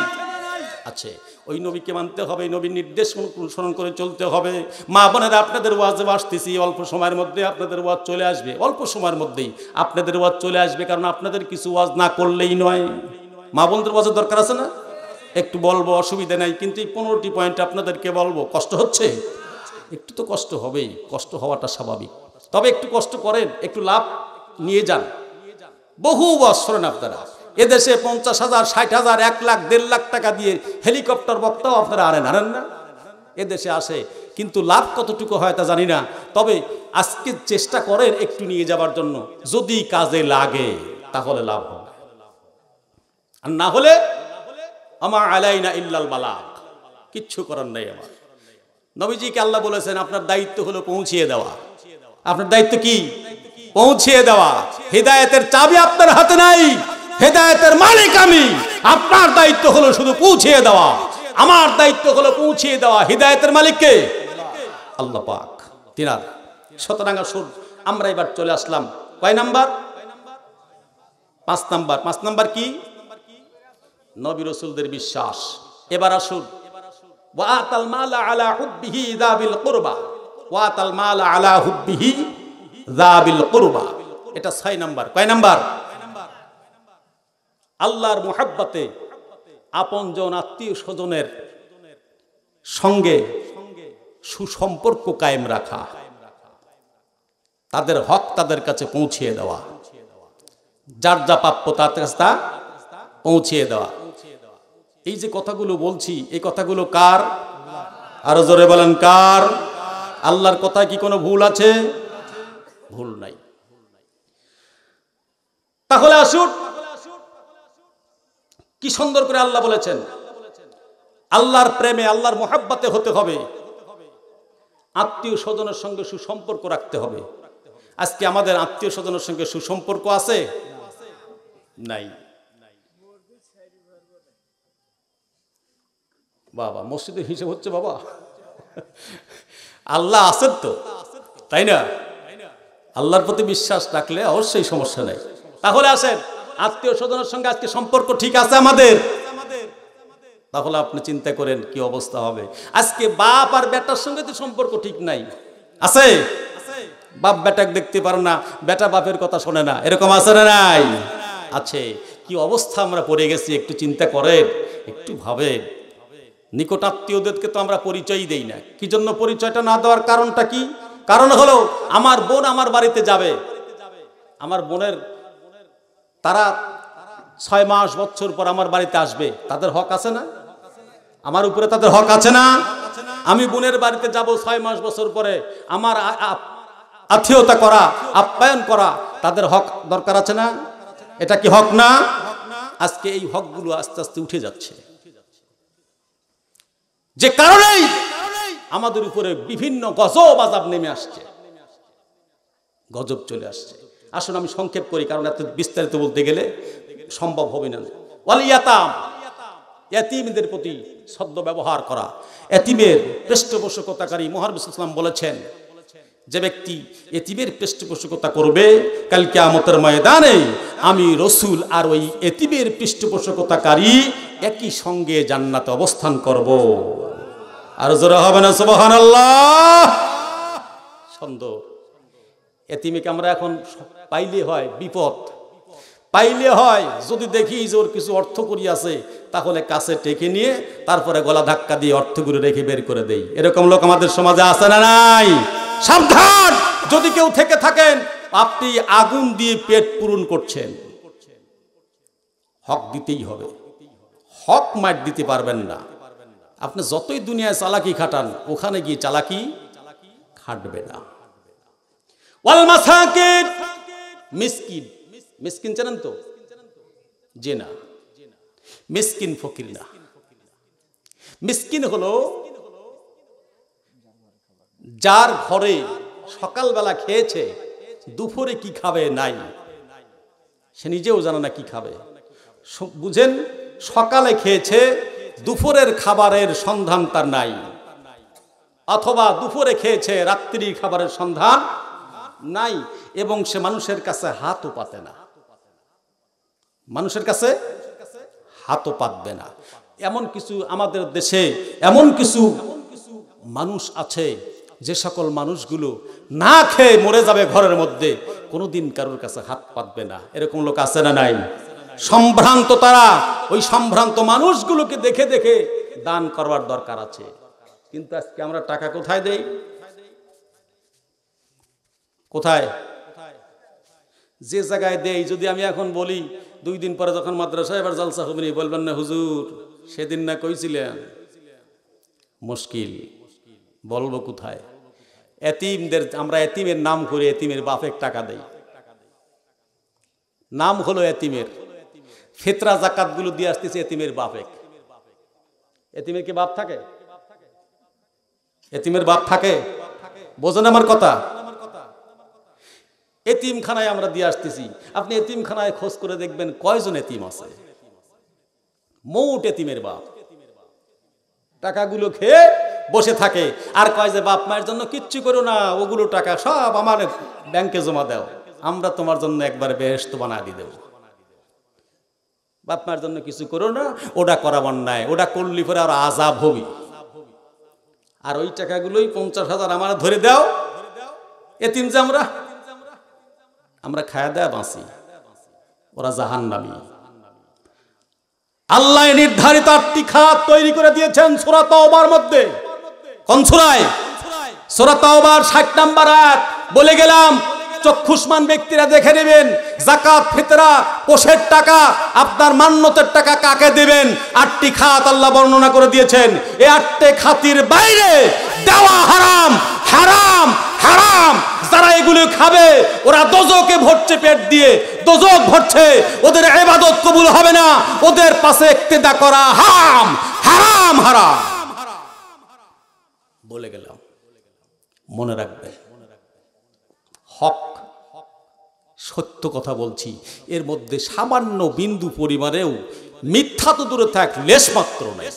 আছে। ওই নবীকে মানতে হবে, নবীর নির্দেশ অনুসরণ করে চলতে হবে। মা বোনেরা, আপনাদের ওয়াজে আসতেছি, অল্প সময়ের মধ্যে আপনাদের ওয়াজ চলে আসবে। অল্প সময়ের মধ্যেই আপনাদের ওয়াজ চলে আসবে, কারণ আপনাদের কিছু ওয়াজ না করলেই নয়। মা বোনদের ওয়াজের দরকার আছে না? একটু বলবো, অসুবিধা নাই, কিন্তু এই 15টি পয়েন্ট আপনাদেরকে বলবো। কষ্ট হচ্ছে? একটু তো কষ্ট হবেই, কষ্ট হওয়াটা স্বাভাবিক। তবে একটু কষ্ট করেন, একটু লাভ নিয়ে যান। বহু বছর আপনারা এদেশে 50,000, 60,000, 1 লাখ, 1.5 লাখ টাকা দিয়ে হেলিকপ্টার বক্তাও আপনারা আনেন না? এদেশে আসে, কিন্তু লাভ কতটুকু হয় তা জানি না। তবে আজকে চেষ্টা করেন একটু নিয়ে যাবার জন্য। যদি কাজে লাগে তাহলে লাভ হবে, আর না হলে আমা আলাইনা ইল্লাল বালাগ, কিচ্ছু করার নেই আমার। নবীজিকে আল্লাহ বলেছেন আপনার দায়িত্ব হলো পৌঁছিয়ে দেওয়া। আপনার দায়িত্ব কি? পৌঁছিয়ে দেওয়া। হিদায়াতের চাবি আপনার হাতে নাই, হিদায়াতের মালিক আমি। আপনার দায়িত্ব হলো শুধু পৌঁছিয়ে দেওয়া, আমার দায়িত্ব হলো পৌঁছিয়ে দেওয়া। হিদায়াতের মালিক কে? আল্লাহ পাক। তিনার। সুতরাং আসুন আমরা এবার চলে আসলাম কয় নাম্বার? 5 নাম্বার। 5 নাম্বার কি? নবী রাসূলদের বিশ্বাস। এবার আসুন ওয়াতাল মালা আলা হুব্বিহি যাবিল কুরবা, ওয়াতাল মালা আলা হুব্বিহি যাবিল কুরবা। এটা 6 নাম্বার। কয় নাম্বার? আল্লাহর মুহাব্বতে আপনজন আত্মীয় স্বজনের সঙ্গে সুসম্পর্ক কায়েম রাখা, তাদের হক তাদের কাছে পৌঁছিয়ে দেওয়া, যার যা প্রাপ্য তার কাছে তা পৌঁছিয়ে দেওয়া। এই যে কথাগুলো বলছি, এই কথাগুলো কার? আরো জোরে বলেন কার? আল্লাহর কথায় কি কোনো ভুল আছে? ভুল নাই। তাহলে আসুন কি সুন্দর করে আল্লাহ বলেছেন, আল্লাহর প্রেমে, আল্লাহর মুহাব্বতে হতে হবে, আত্মীয় স্বজনের সঙ্গে সুসম্পর্ক রাখতে হবে। আজকে আমাদের আত্মীয় স্বজনের সঙ্গে সুসম্পর্ক আছে? নাই। বাবা, মসজিদের হিসেব হচ্ছে বাবা। আল্লাহ আছেন তো, তাই না? আল্লাহর প্রতি বিশ্বাস রাখলে অবশ্যই সমস্যা নেই। তাহলে আসেন, আত্মীয় স্বজনের সঙ্গে আজকে সম্পর্ক ঠিক আছে আমাদের? তাহলে আপনি চিন্তা করেন কি অবস্থা হবে। আজকে বাপ আর বেটার সঙ্গে তো সম্পর্ক ঠিক নাই। আছে? বাপ বেটাকে দেখতে পারে না, বেটা বাপের কথা শোনে না, এরকম আছে না নাই? আছে। কি অবস্থা আমরা পড়ে গেছি, একটু চিন্তা করেন, একটু ভাবেন। নিকটাত্মীয়দেরকে তো আমরা পরিচয়ই দেই না। কি জন্য পরিচয়টা না দেওয়ার কারণটা কি? কারণ হলো আমার বোন আমার বাড়িতে যাবে, আমার বোনের তারা 6 মাস বছর পর আমার বাড়িতে আসবে, তাদের হক আছে না? আমার উপরে তাদের হক আছে না? আমি বোনের বাড়িতে যাব 6 মাস বছর পরে, আমার আত্মীয়তা করা, আপ্যায়ন করা, তাদের হক দরকার আছে না? এটা কি হক না? আজকে এই হকগুলো আস্তে আস্তে উঠে যাচ্ছে, যে কারণেই আমাদের উপরে বিভিন্ন গজব আযাব নেমে আসছে, গজব চলে আসছে। আসুন আমি সংক্ষেপ করি, কারণ এত বিস্তারিত বলতে গেলে সম্ভব হবে না। ওয়াল ইয়াতাম, এতিমদের প্রতি সদ্য ব্যবহার করা, এতিমের পৃষ্ঠপোষকতাকারী। মহানবী সাল্লাল্লাহু আলাইহি ওয়াসাল্লাম বলেছেন, যে ব্যক্তি এতিমের পৃষ্ঠপোষকতা করবে, কাল কিয়ামতের ময়দানে আমি রাসূল আর ওই এতিমের পৃষ্ঠপোষকতাকারী একই সঙ্গে জান্নাতে অবস্থান করব। আর জোরে হবে না সুবহানাল্লাহ? সুন্দর। এতিমকে আমরা এখন পাইলে হয় বিপদ, পাইলে হয় যদি দেখি যে ওর কিছু অর্থ করি আছে, তাহলে কাছে টেকে নিয়ে তারপরে গলা ধাক্কা দিয়ে অর্থগুলো রেখে বের করে দেই। এরকম লোক আমাদের সমাজে আছে না নাই? সাবধান, যদি কেউ থেকে থাকেন আপনি আগুন দিয়ে পেট পূরণ করছেন। হক দিতেই হবে, হক মার দিতে পারবেন না। আপনি যতই দুনিয়ায় চালাকি খাটান, ওখানে গিয়ে চালাকি খাটবে না। ওয়াল মাসাকিন, মিসকিন, মিসকিন জানেন তো? জি না, মিসকিন ফকির না। মিসকিন হলো যার ঘরে সকালবেলা খেয়েছে, দুপুরে কি খাবে নাই, সে নিজেও জানে না কি খাবে। বুঝেন, সকালে খেয়েছে, দুপুরের খাবারের সন্ধান তার নাই, অথবা দুপুরে খেয়েছে, রাত্রির খাবারের সন্ধান নাই, এবং সে মানুষের কাছে হাতও পাতে না, মানুষের কাছে হাতও পাতবে না। এমন কিছু আমাদের দেশে এমন কিছু মানুষ আছে, যে সকল মানুষগুলো না খেয়ে মরে যাবে ঘরের মধ্যে, কোনোদিন কারোর কাছে হাত পাতবে না। এরকম লোক আছে না নাই? সম্ভ্রান্ত তারা, ওই সম্ভ্রান্ত মানুষগুলোকে দেখে দেখে দান করবার দরকার আছে। কিন্তু আজকে আমরা টাকা কোথায় দেই? কোথায়? যে জায়গায় দেই, যদি আমি এখন বলি 2 দিন পরে যখন মাদ্রাসায় এবার জালসা হবে, বলবেন না হুজুর সেদিন না কইছিলেন? মুশকিল, বলবো কোথায়? এতিমদের আমরা এতিমের নাম করে এতিমের বাপের টাকা দেই, নাম হলো এতিমের। ফিতরা যাকাত গুলো দিয়ে আসতেছে এতিমের বাপে। এতিমের কি বাপ থাকে? এতিমের বাপ থাকে? বোঝেন আমার কথা? এতিমখানায় আমরা দিয়ে আসতেছি। আপনি এতিমখানায় খোঁজ করে দেখবেন কয়জন এতিম আছে। মোট এতিমের বাপ টাকাগুলো খেয়ে বসে থাকে, আর কয় যে বাপ মায়ের জন্য কিচ্ছু করো না, ওগুলো টাকা সব আমার ব্যাংকে জমা দাও, আমরা তোমার জন্য একবার বেহেশত বানা দিয়ে দেব। বাপ মায়ের জন্য কিছু করো না, ওটা করা অন্যায়, ওটা করলি পরে আর আযাব হবি। আর ওই টাকাগুলোই 50,000 আমার ধরে দাও, এতিম যে আমরা খায়া দেয়া বাঁচি, ওরা জাহান্নামী। আল্লাহ নির্ধারিত 8টি খাত তৈরি করে দিয়েছেন সূরা তাওবার মধ্যে। কোন সূরায়? সূরা তাওবার 60 নম্বর আয়াত। বলে গেলাম, চক্ষুষ্মান ব্যক্তিরা দেখে নেবেন, যাকাত, ফিতরা, কোষের টাকা, আপনার মান্যতের টাকা কাকে দেবেন। 8টি খাত আল্লাহ বর্ণনা করে দিয়েছেন। এই 8টি খাতির বাইরে দেওয়া হারাম, হারাম, হারাম। যারা এগুলো খাবে ওরা দোজকে ভরছে, পেট দিয়ে দোজক ভরছে, ওদের ইবাদত কবুল হবে না, ওদের পাশে ইক্তেদা করা হারাম, হারাম, হারাম। বলে গেলাম, মনে রাখবে, হক, সত্য কথা বলছি। এর মধ্যে সামান্য বিন্দু পরিমাণেও মিথ্যা তো দূরে থাক, লেশ মাত্র নেই।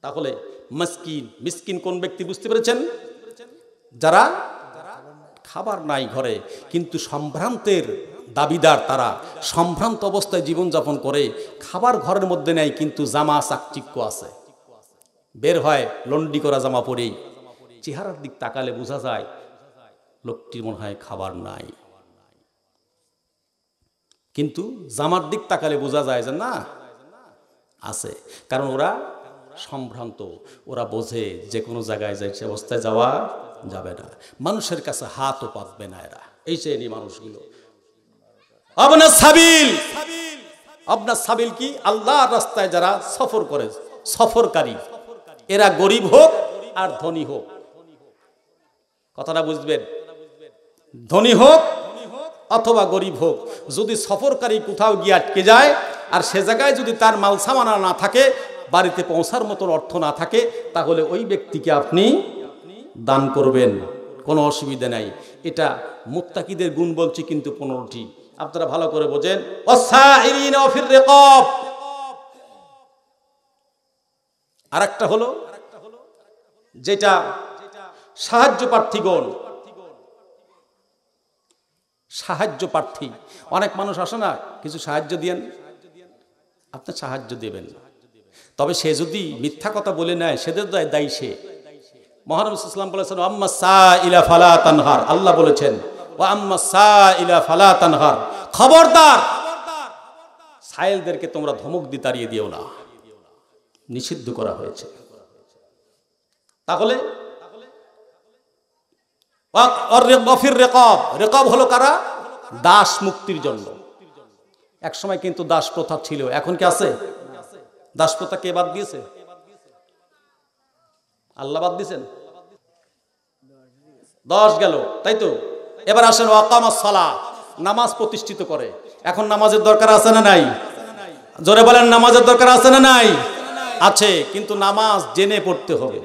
তাহলে মিসকিন, মিসকিন কোন ব্যক্তি বুঝতে পেরেছেন? যারা খাবার নাই ঘরে, কিন্তু সম্ভ্রান্তের দাবিদার, তারা সম্ভ্রান্ত অবস্থায় জীবনযাপন করে, খাবার ঘরের মধ্যে নেই, কিন্তু জামা চাকচিক্য আছে, বের হয় লন্ডি করা জামা পরেই, চেহারার দিক তাকালে বোঝা যায় লোকটির মনে হয় খাবার নাই, কিন্তু জামার দিক তাকালে বোঝা যায় যে না, আছে, কারণ ওরা সম্ভ্রান্ত, ওরা বোঝে যে কোনো জায়গায় যায় সে অবস্থায় যাওয়া যাবে না, মানুষের কাছে হাতও পাতবে না এরা, এই শ্রেণী মানুষগুলো। আপনার সাবিল, আপনার সাবিল কি? আল্লাহর রাস্তায় যারা সফর করে, সফরকারী, এরা গরিব হোক আর ধনী হোক, কথাটা বুঝবেন, ধনী হোক অথবা গরিব হোক, যদি সফরকারী কোথাও গিয়ে আটকে যায় আর সে জায়গায় যদি তার মাল সামানা না থাকে, বাড়িতে পৌঁছার মতো অর্থ না থাকে, তাহলে ওই ব্যক্তিকে আপনি দান করবেন, কোনো অসুবিধা নাই। এটা মুত্তাকিদের গুণ বলছি কিন্তু 15টি, আপনারা ভালো করে বোঝেন। ওয়াসাইরিনা ফির রিকাব, আরেকটা হলো যেটা সাহায্য প্রার্থীগণ, সাহায্য প্রার্থী, অনেক মানুষ আসে না, কিছু সাহায্য দিয়েন, আপনি সাহায্য দেবেন, তবে সে যদি মিথ্যা কথা বলে নেয় সেদের দায়ী সে। মহানবী সাল্লাল্লাহু আলাইহি ওয়াসাল্লাম বলেছেন আম্মা সাইলা ফালা তানহার, আল্লাহ বলেছেন ওয়া আম্মা সাইলা ফালা তানহার, খবরদার সাইলদেরকে তোমরা ধমক দিয়ে তাড়িয়ে দিও না, নিষিদ্ধ করা হয়েছে। তাহলে রেকাব হলো কারা? দাস মুক্তির জন্য। এক সময় কিন্তু দাস প্রথা ছিল, এখন কি আছে? দাস প্রথা কে বাদ দিয়েছে? আল্লাহ বাদ দিয়েছেন। 10 গেল, তাই তো। এবার আসেন ওয়াকামাস সালাহ, নামাজ প্রতিষ্ঠিত করে। এখন নামাজের দরকার আছে না নাই? জোরে বলেন, নামাজের দরকার আছে না নাই? আছে, কিন্তু নামাজ জেনে পড়তে হবে।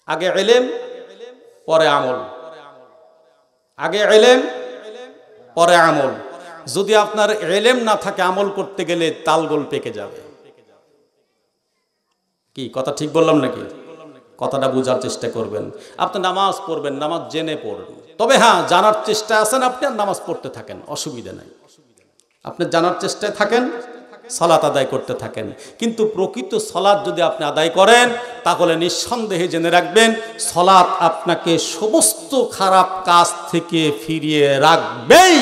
আগে ইলম পরে আমল, আগে ইলম পরে আমল। যদি আপনার ইলম না থাকে, আমল করতে গেলে তালগোল পেকে যাবে। কি কথা ঠিক বললাম নাকি? কথাটা বোঝার চেষ্টা করবেন। আপনি নামাজ পড়বেন, নামাজ জেনে পড়বেন, তবে হ্যাঁ জানার চেষ্টা আছেন আপনি, আর নামাজ পড়তে থাকেন, অসুবিধা নাই। আপনি জানার চেষ্টায় থাকেন, সালাত আদায় করতে থাকেন, কিন্তু প্রকৃত সালাত যদি আপনি আদায় করেন, তাহলে নিঃসন্দেহে জেনে রাখবেন সালাত আপনাকে সমস্ত খারাপ কাজ থেকে ফিরিয়ে রাখবেই,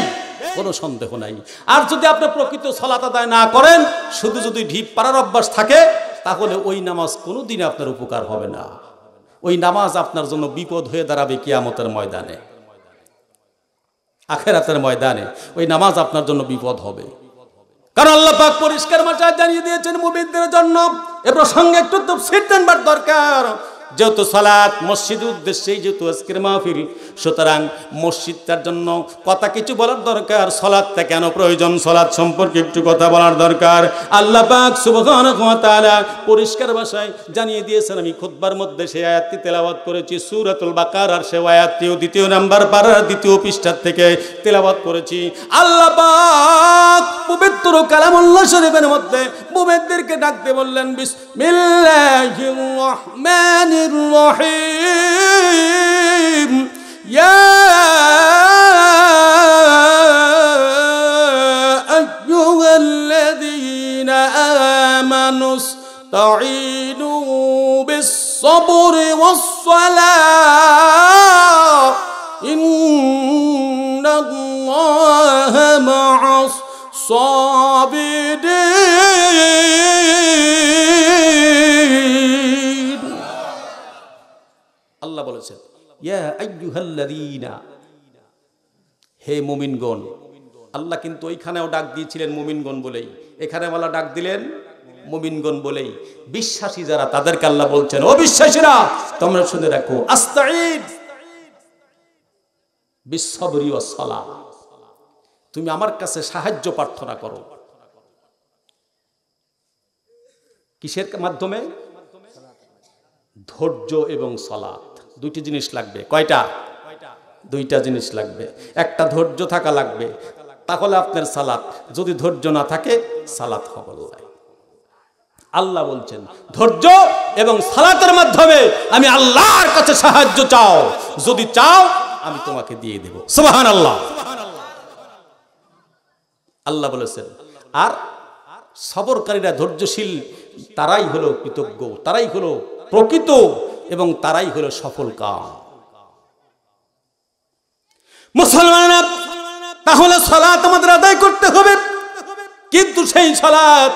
কোনো সন্দেহ নাই। আর যদি আপনি প্রকৃত সালাত আদায় না করেন, শুধু যদি ঢিপ পাড়ার অভ্যাস থাকে, তাহলে ওই নামাজ কোনোদিন আপনার উপকার হবে না। ওই নামাজ আপনার জন্য বিপদ হয়ে দাঁড়াবে কিয়ামতের ময়দানে, আখিরাতের ময়দানে ওই নামাজ আপনার জন্য বিপদ হবে। কারণ আল্লাহ পাক পরিষ্কার ভাষায় জানিয়ে দিয়েছেন মুমিনদের জন্য। এ প্রসঙ্গে একটু তাফসীর জানবার দরকার। যেহেতু সালাত মসজিদের উদ্দেশ্যেই যেহেতু আজকের মাহফিল, সুতরাং মসজিদটার জন্য কথা কিছু বলার দরকার। সালাতটা কেন প্রয়োজন, সালাত সম্পর্কে একটু কথা বলার দরকার। আল্লাহ পাক সুবহানাহু ওয়া তাআলা পরিষ্কার ভাষায় জানিয়ে দিয়েছেন। আমি খুতবার মধ্যে সেই আয়াতটি তেলাওয়াত করেছি, সূরাতুল বাকারার সেই আয়াতটিও 2 নম্বর পারার 2 পৃষ্ঠা থেকে তেলাওয়াত করেছি। আল্লাহ পাক পবিত্র কালামুল্লাহ শরীফের মধ্যে মুমিনদেরকে ডাকতে বললেন, বিসমিল্লাহির রহমানির الرحيم يا أيها الذين آمنوا استعينوا بالصبر والصلاة إن الله مع الصابرين। আল্লাহ বলেছেন ইয়া আইয়ুহাল্লাযীনা, হে মুমিনগণ। আল্লাহ কিন্তু ওইখানেও ডাক দিয়েছিলেন মুমিনগণ বলেই, এখানে আল্লাহ ডাক দিলেন মুমিনগণ বলেই। বিশ্বাসী যারা তাদেরকে আল্লাহ বলছেন, ও বিশ্বাসীরা তোমরা শুনে রাখো, আস্তাঈন বিসসবরি ওয়াস সালাহ, তুমি আমার কাছে সাহায্য প্রার্থনা করো। কিসের মাধ্যমে? ধৈর্য এবং সালাত, দুইটি জিনিস লাগবে। কয়টা? 2টা জিনিস লাগবে। একটা ধৈর্য থাকা লাগবে, তাহলে আপনার সালাত। যদি ধৈর্য না থাকে, সালাত হবে না। আল্লাহ বলছেন ধৈর্য এবং সালাতের মাধ্যমে আমি আল্লাহর কাছে সাহায্য চাও, যদি চাও আমি তোমাকে দিয়ে দেব। সুবহানাল্লাহ। আল্লাহ বলেছেন। আর সবরকারীরা, ধৈর্যশীল তারাই হলো কৃতজ্ঞ, তারাই হলো প্রকৃত এবং তারাই হলো সফল কাম। মুসলমানেরা, তাহলে সালাত আমাদের আদায় করতে হবে। কিন্তু সেই সালাত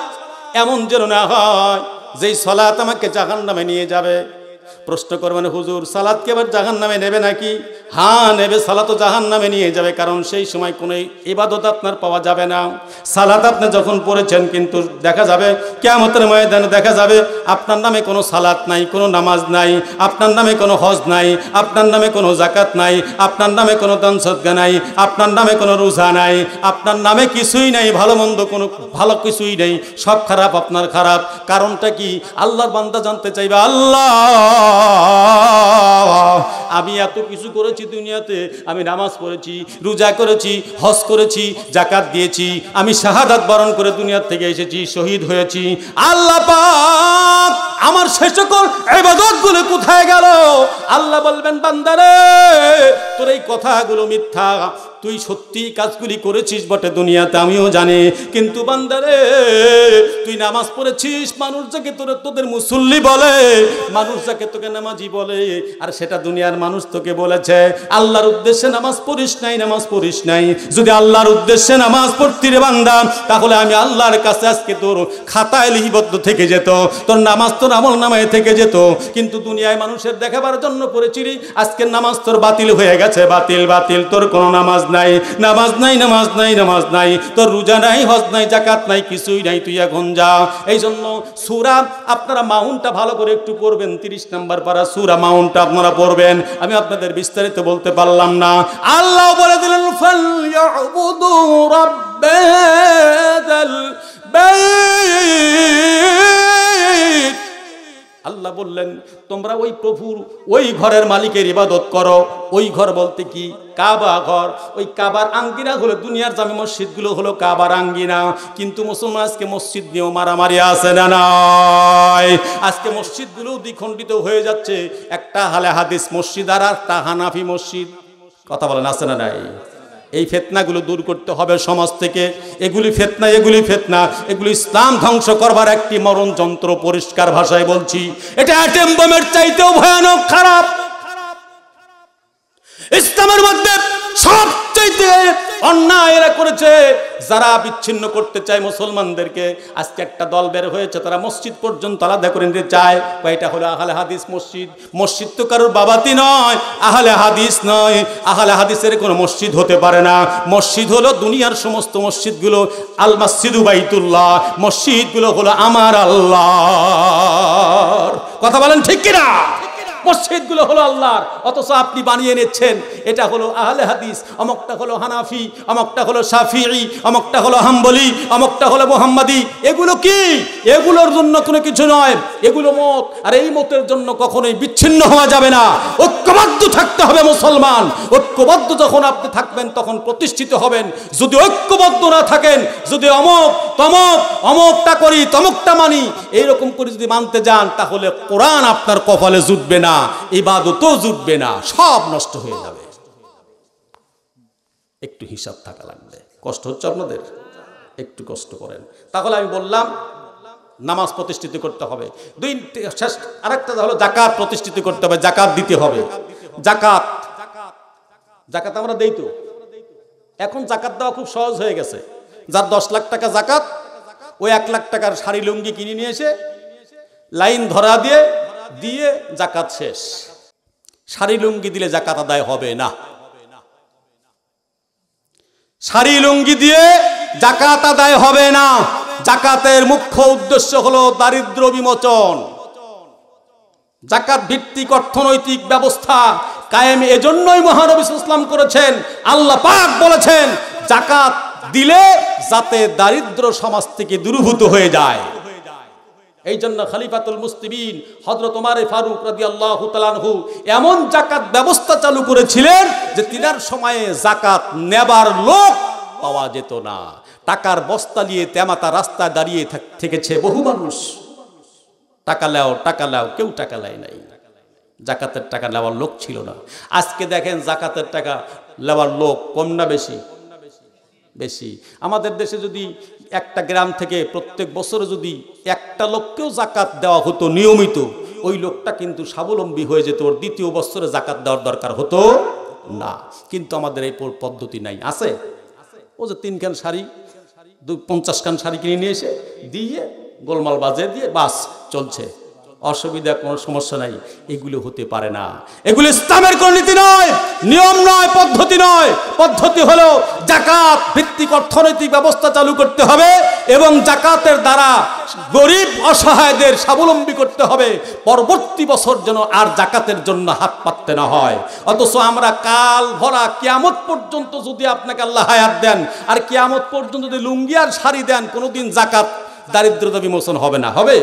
এমন যেন না হয় যেই সালাত আমাকে জাহান্নামে নিয়ে যাবে। প্রশ্ন করবেন, হুজুর সালাত কি আবার জাহান্নামে নেবে নাকি? হ্যাঁ নেবে, সালাতও জাহান্নামে নিয়ে যাবে, কারণ সেই সময় কোনো ইবাদত আপনার পাওয়া যাবে না। সালাত আপনি যখন পড়েছেন, কিন্তু দেখা যাবে কিয়ামতের ময়দানে দেখা যাবে আপনার নামে কোনো সালাত নাই, কোনো নামাজ নাই, আপনার নামে কোনো হজ নাই, আপনার নামে কোনো যাকাত নাই, আপনার নামে কোনো দান সদকা নাই, আপনার নামে কোনো রোজা নাই, আপনার নামে কিছুই নাই, ভালো মন্দ কোনো ভালো কিছুই নেই, সব খারাপ, আপনার খারাপ। কারণটা কি? আল্লাহর বান্দা জানতে চাইবে, আল্লাহ আমি এত কিছু করেছি দুনিয়াতে, আমি নামাজ পড়েছি, রোজা করেছি, হজ করেছি, যাকাত দিয়েছি, আমি শাহাদাত বরণ করে দুনিয়া থেকে এসেছি, শহীদ হয়েছি, আল্লাহ পাক আমার সে সকল ইবাদতগুলো কোথায় গেল? আল্লাহ বলবেন, বান্দারে তোর এই কথাগুলো মিথ্যা, তুই সত্যি কাজগুলি করেছিস বটে দুনিয়াতে, আমিও জানি, কিন্তু বান্দারে তুই নামাজ পড়েছিস, মানুষ যাকে তোদের মুসল্লি বলে, মানুষ যাকে তোকে নামাজি বলে, আর সেটা দুনিয়ার মানুষ তোকে বলেছে আল্লাহর উদ্দেশ্যে নামাজ পড়িস নাই, নামাজ পড়িস নাই। যদি আল্লাহর উদ্দেশ্যে নামাজ পড়তি রে বান্দা, তাহলে আমি আল্লাহর কাছে আজকে তোর খাতায় লিপিবদ্ধ থেকে যেত, তোর নামাজ তোর আমল নামায় থেকে যেত। কিন্তু দুনিয়ায় মানুষের দেখাবার জন্য পড়েছিলি, আজকের নামাজ তোর বাতিল হয়ে গেছে, বাতিল বাতিল, তোর কোনো নামাজ নাই, নামাজ নাই, নামাজ নাই, নামাজ নাই, তোর রোজা নাই, হজ নাই, যাকাত নাই, কিছুই নাই, তুই এখন যা। এই জন্য সূরা আপনারা মাউনটা ভালো করে একটু পড়বেন, 30 নম্বর পারা সূরা মাউনটা আপনারা পড়বেন, আমি আপনাদের বিস্তারিত বলতে পারলাম না। আল্লাহ বলে দিলেন, ফালইউবুদু রাব্বাল বাইত। আল্লাহ বললেন, তোমরা ওই প্রভুর ওই ঘরের মালিকের ইবাদত করো। ওই ঘর বলতে কি? কাবা ঘর। ওই কাবার আঙ্গিনা হলো, দুনিয়ার জামে মসজিদগুলো হলো কাবার আঙ্গিনা, কিন্তু মুসলমান আজকে মসজিদ নিয়েও মারামারি আছে না নাই? আজকে মসজিদগুলো দ্বিখণ্ডিত হয়ে যাচ্ছে, একটা আহলে হাদিস মসজিদ আর একটা হানাফি মসজিদ। কথা বলেন, আছে না নাই? এই ফিতনাগুলো দূর করতে হবে সমাজ থেকে। এগুলি ফিতনা, এগুলি ফিতনা, এগুলি ইসলাম ধ্বংস করবার একটি মরণ যন্ত্র। পরিষ্কার ভাষায় বলছি, এটা অ্যাটম বোমের চাইতেও ভয়ানক খারাপ। ইসলামের মধ্যে সবচাইতে অন্যায় এরা করেছে যারা বিচ্ছিন্ন করতে চায় মুসলমানদেরকে। আজকে একটা দল বের হয়েছে, তারা মসজিদ পর্যন্ত আলাদা করে নিতে চায়। এটা হলো আহলে হাদিস মসজিদ। মসজিদ তো কারোর বাবাতি নয়, আহলে হাদিস নয়, আহলে হাদিসের কোনো মসজিদ হতে পারে না। মসজিদ হলো দুনিয়ার সমস্ত মসজিদগুলো, আল মসজিদু বাইতুল্লাহ, মসজিদগুলো হলো আমার আল্লাহর। কথা বলেন ঠিক কিনা? মসজিদগুলো হলো আল্লাহর, অথচ আপনি বানিয়ে নিচ্ছেন এটা হলো আহলে হাদিস, অমুকটা হলো হানাফি, অমুকটা হলো শাফিঈ, অমুকটা হলো হাম্বলি, অমুকটা হলো মুহাম্মাদি। এগুলো কি? এগুলোর জন্য কোনো কিছু নয়, এগুলো মত। আর এই মতের জন্য কখনোই বিচ্ছিন্ন হওয়া যাবে না, ঐক্যবদ্ধ থাকতে হবে মুসলমান। ঐক্যবদ্ধ যখন আপনি থাকবেন তখন প্রতিষ্ঠিত হবেন। যদি ঐক্যবদ্ধ না থাকেন, যদি অমুক তমুক, অমুকটা করি তমুকটা মানি, এইরকম করে যদি মানতে যান, তাহলে কোরআন আপনার কপালে জুটবে না, ইবাদতও জুটবে না, সব নষ্ট হয়ে যাবে। একটু হিসাব থাকা লাগবে। কষ্ট হচ্ছে আপনাদের? একটু কষ্ট করেন। তাহলে আমি বললাম নামাজ প্রতিষ্ঠিত করতে হবে। দুই শেষ আরেকটা হলো যাকাত প্রতিষ্ঠিত করতে হবে, যাকাত দিতে হবে। যাকাত, যাকাত আমরা দেই তো। এখন যাকাত দেওয়া খুব সহজ হয়ে গেছে। যার 10 লাখ টাকা যাকাত, ওই 1 লাখ টাকার শাড়ি লুঙ্গি কিনে নিয়ে এসে লাইন ধরা দিয়ে দিয়ে যাকাত শেষ। শাড়ি লুঙ্গি দিলে যাকাত আদায় হবে না। শাড়ি লুঙ্গি দিয়ে যাকাত আদায় হবে না। যাকাতের মুখ্য উদ্দেশ্য হলো দারিদ্র বিমোচন। যাকাত ভিত্তিক অর্থনৈতিক ব্যবস্থা কায়েম এজন্যই মহানবী সাল্লাল্লাহু আলাইহি ওয়াসাল্লাম করেছেন। আল্লাহ পাক বলেছেন যাকাত দিলে যাতে দারিদ্র সমাজ থেকে দূরীভূত হয়ে যায়। এই জন্য খলিফাতুল মুসলিমিন হযরত ওমর ফারুক রাদিয়াল্লাহু তাআলা আনহু এমন যাকাত ব্যবস্থা চালু করেছিলেন যে তিনার সময়ে যাকাত নেবার লোক পাওয়া যেত না। টাকার বস্তা নিয়ে তেমাতা রাস্তায় দাঁড়িয়ে থেকেছে বহু মানুষ, টাকা লাও টাকা লাও, কেউ টাকা লাই নাই। যাকাতের টাকা নেওয়ার লোক ছিল না। আজকে দেখেন যাকাতের টাকা নেওয়ার লোক কম না বেশি? বেশি। আমাদের দেশে যদি একটা গ্রাম থেকে প্রত্যেক বছরে যদি একটা লোককেও যাকাত দেওয়া হতো নিয়মিত, ওই লোকটা কিন্তু স্বাবলম্বী হয়ে যেত, ওর দ্বিতীয় বছরে যাকাত দেওয়ার দরকার হতো না। কিন্তু আমাদের এই পদ্ধতি নাই। আছে ও যে 3 খান শাড়ি 50 খান শাড়ি কিনে নিয়ে এসে দিয়ে গোলমাল বাজিয়ে দিয়ে বাস চলছে, অসুবিধা, কোনো সমস্যা নাই। এগুলো হতে পারে না। এগুলো ইসলামের কোন নীতি নয়, নিয়ম নয়, পদ্ধতি নয়। পদ্ধতি হলো যাকাত ভিত্তিক অর্থনৈতিক ব্যবস্থা চালু করতে হবে এবং যাকাতের দ্বারা গরিব অসহায়দের স্বাবলম্বী করতে হবে। পরবর্তী বছর যেন আর যাকাতের জন্য হাত পাততে না হয়। অথচ আমরা কাল ভরা কিয়ামত পর্যন্ত যদি আপনাকে আল্লাহ হায়াত দেন আর কিয়ামত পর্যন্ত যদি লুঙ্গি আর শাড়ি দেন, কোনোদিন যাকাত দারিদ্রতা বিমোচন হবে না। হবে?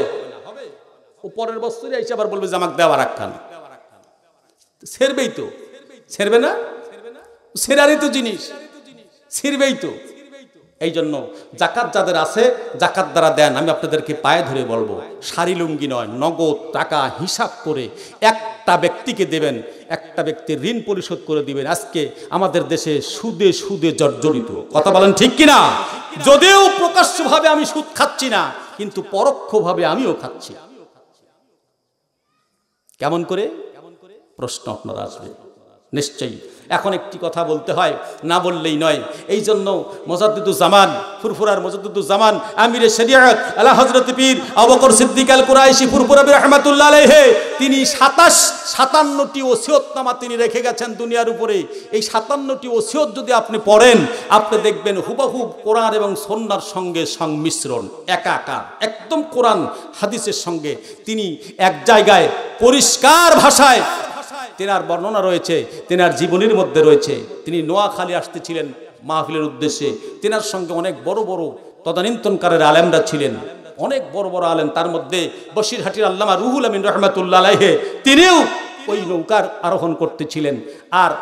ও পরের বছরই এসে আবার বলবে যে আমাকে দেওয়া রাখান, ছেড়বেই তো, ছেড়বে না? ছেড়ারই তো জিনিস, ছিড়বেই তো। এই জন্য যাকাত যাদের আছে যাকাত দ্বারা দেন। আমি আপনাদেরকে পায়ে ধরে বলবো, শাড়ি লুঙ্গি নয়, নগদ টাকা হিসাব করে একটা ব্যক্তিকে দেবেন, একটা ব্যক্তির ঋণ পরিশোধ করে দিবেন। আজকে আমাদের দেশে সুদে সুদে জর্জরিত, কথা বলেন ঠিক কিনা? যদিও প্রকাশ্যভাবে আমি সুদ খাচ্ছি না, কিন্তু পরোক্ষভাবে আমিও খাচ্ছি। কেমন করে? প্রশ্ন আপনার আসবে নিশ্চয়ই। এখন একটি কথা বলতে হয়, না বললেই নয়। এই জন্য মুজাদ্দিদুজ্জামান, ফুরফুরার মুজাদ্দিদুজ্জামান আমিরে শরিয়ত আলা হযরত পীর আবু বকর সিদ্দিক আল কুরাইশি ফুরফুরা রাহমাতুল্লাহ আলাইহি, তিনি 57টি ওসিয়তনামা তিনি রেখে গেছেন দুনিয়ার উপরে। এই 57টি ওসিয়ত যদি আপনি পড়েন, আপনি দেখবেন হুবহুব কোরআন এবং সুন্নাহর সঙ্গে সংমিশ্রণ, একাকার, একদম কোরআন হাদিসের সঙ্গে। তিনি এক জায়গায় পরিষ্কার ভাষায় তেনার বর্ণনা রয়েছে, তেনার জীবনীর মধ্যে রয়েছে। তিনি নোয়াখালী আসতেছিলেন মাহফিলের উদ্দেশ্যে। তেনার সঙ্গে অনেক বড় বড় তদানীন্তনকারের আলেমরা ছিলেন, অনেক বড় বড় আলেম। তার মধ্যে বসিরহাটির আল্লামা রুহুল আমিন রহমাতুল্লাহ আলাইহি, তিনিও ওই নৌকার আরোহণ করতেছিলেন। আর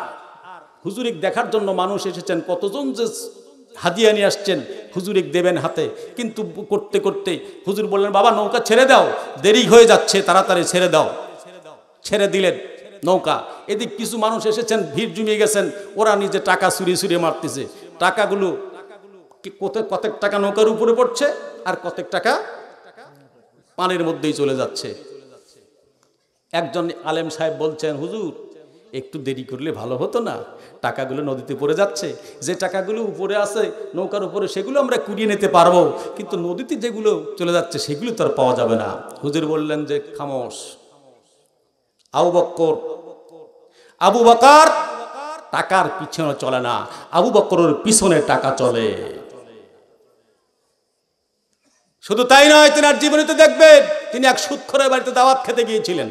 হুজুরিক দেখার জন্য মানুষ এসেছেন, কতজন যে হাদিয়া নিয়ে আসছেন হুজুরিক দেবেন হাতে। কিন্তু করতে করতে হুজুর বললেন, বাবা নৌকা ছেড়ে দাও, দেরি হয়ে যাচ্ছে, তাড়াতাড়ি ছেড়ে দাও। ছেড়ে দিলেন নৌকা। এদিক কিছু মানুষ এসেছেন, ভিড় জমিয়ে গেছেন, ওরা নিজে টাকা চুরি চুরি মারতেছে। টাকাগুলো কতক টাকা নৌকার উপরে পড়ছে আর কতক টাকা পানির মধ্যেই চলে যাচ্ছে। একজন আলেম সাহেব বলছেন, হুজুর একটু দেরি করলে ভালো হতো না, টাকাগুলো নদীতে পড়ে যাচ্ছে। যে টাকাগুলো উপরে আছে নৌকার উপরে, সেগুলো আমরা কুড়িয়ে নিতে পারবো, কিন্তু নদীতে যেগুলো চলে যাচ্ছে সেগুলো তো আর পাওয়া যাবে না। হুজুর বললেন যে খামোশ। আবু বকর টাকার পিছনে চলে না, আবু বকরের পিছনে টাকা চলে। শুধু তাই নয়, তিনার জীবনীতে দেখবেন তিনি এক সুদখোরের বাড়িতে দাওয়াত খেতে গিয়েছিলেন।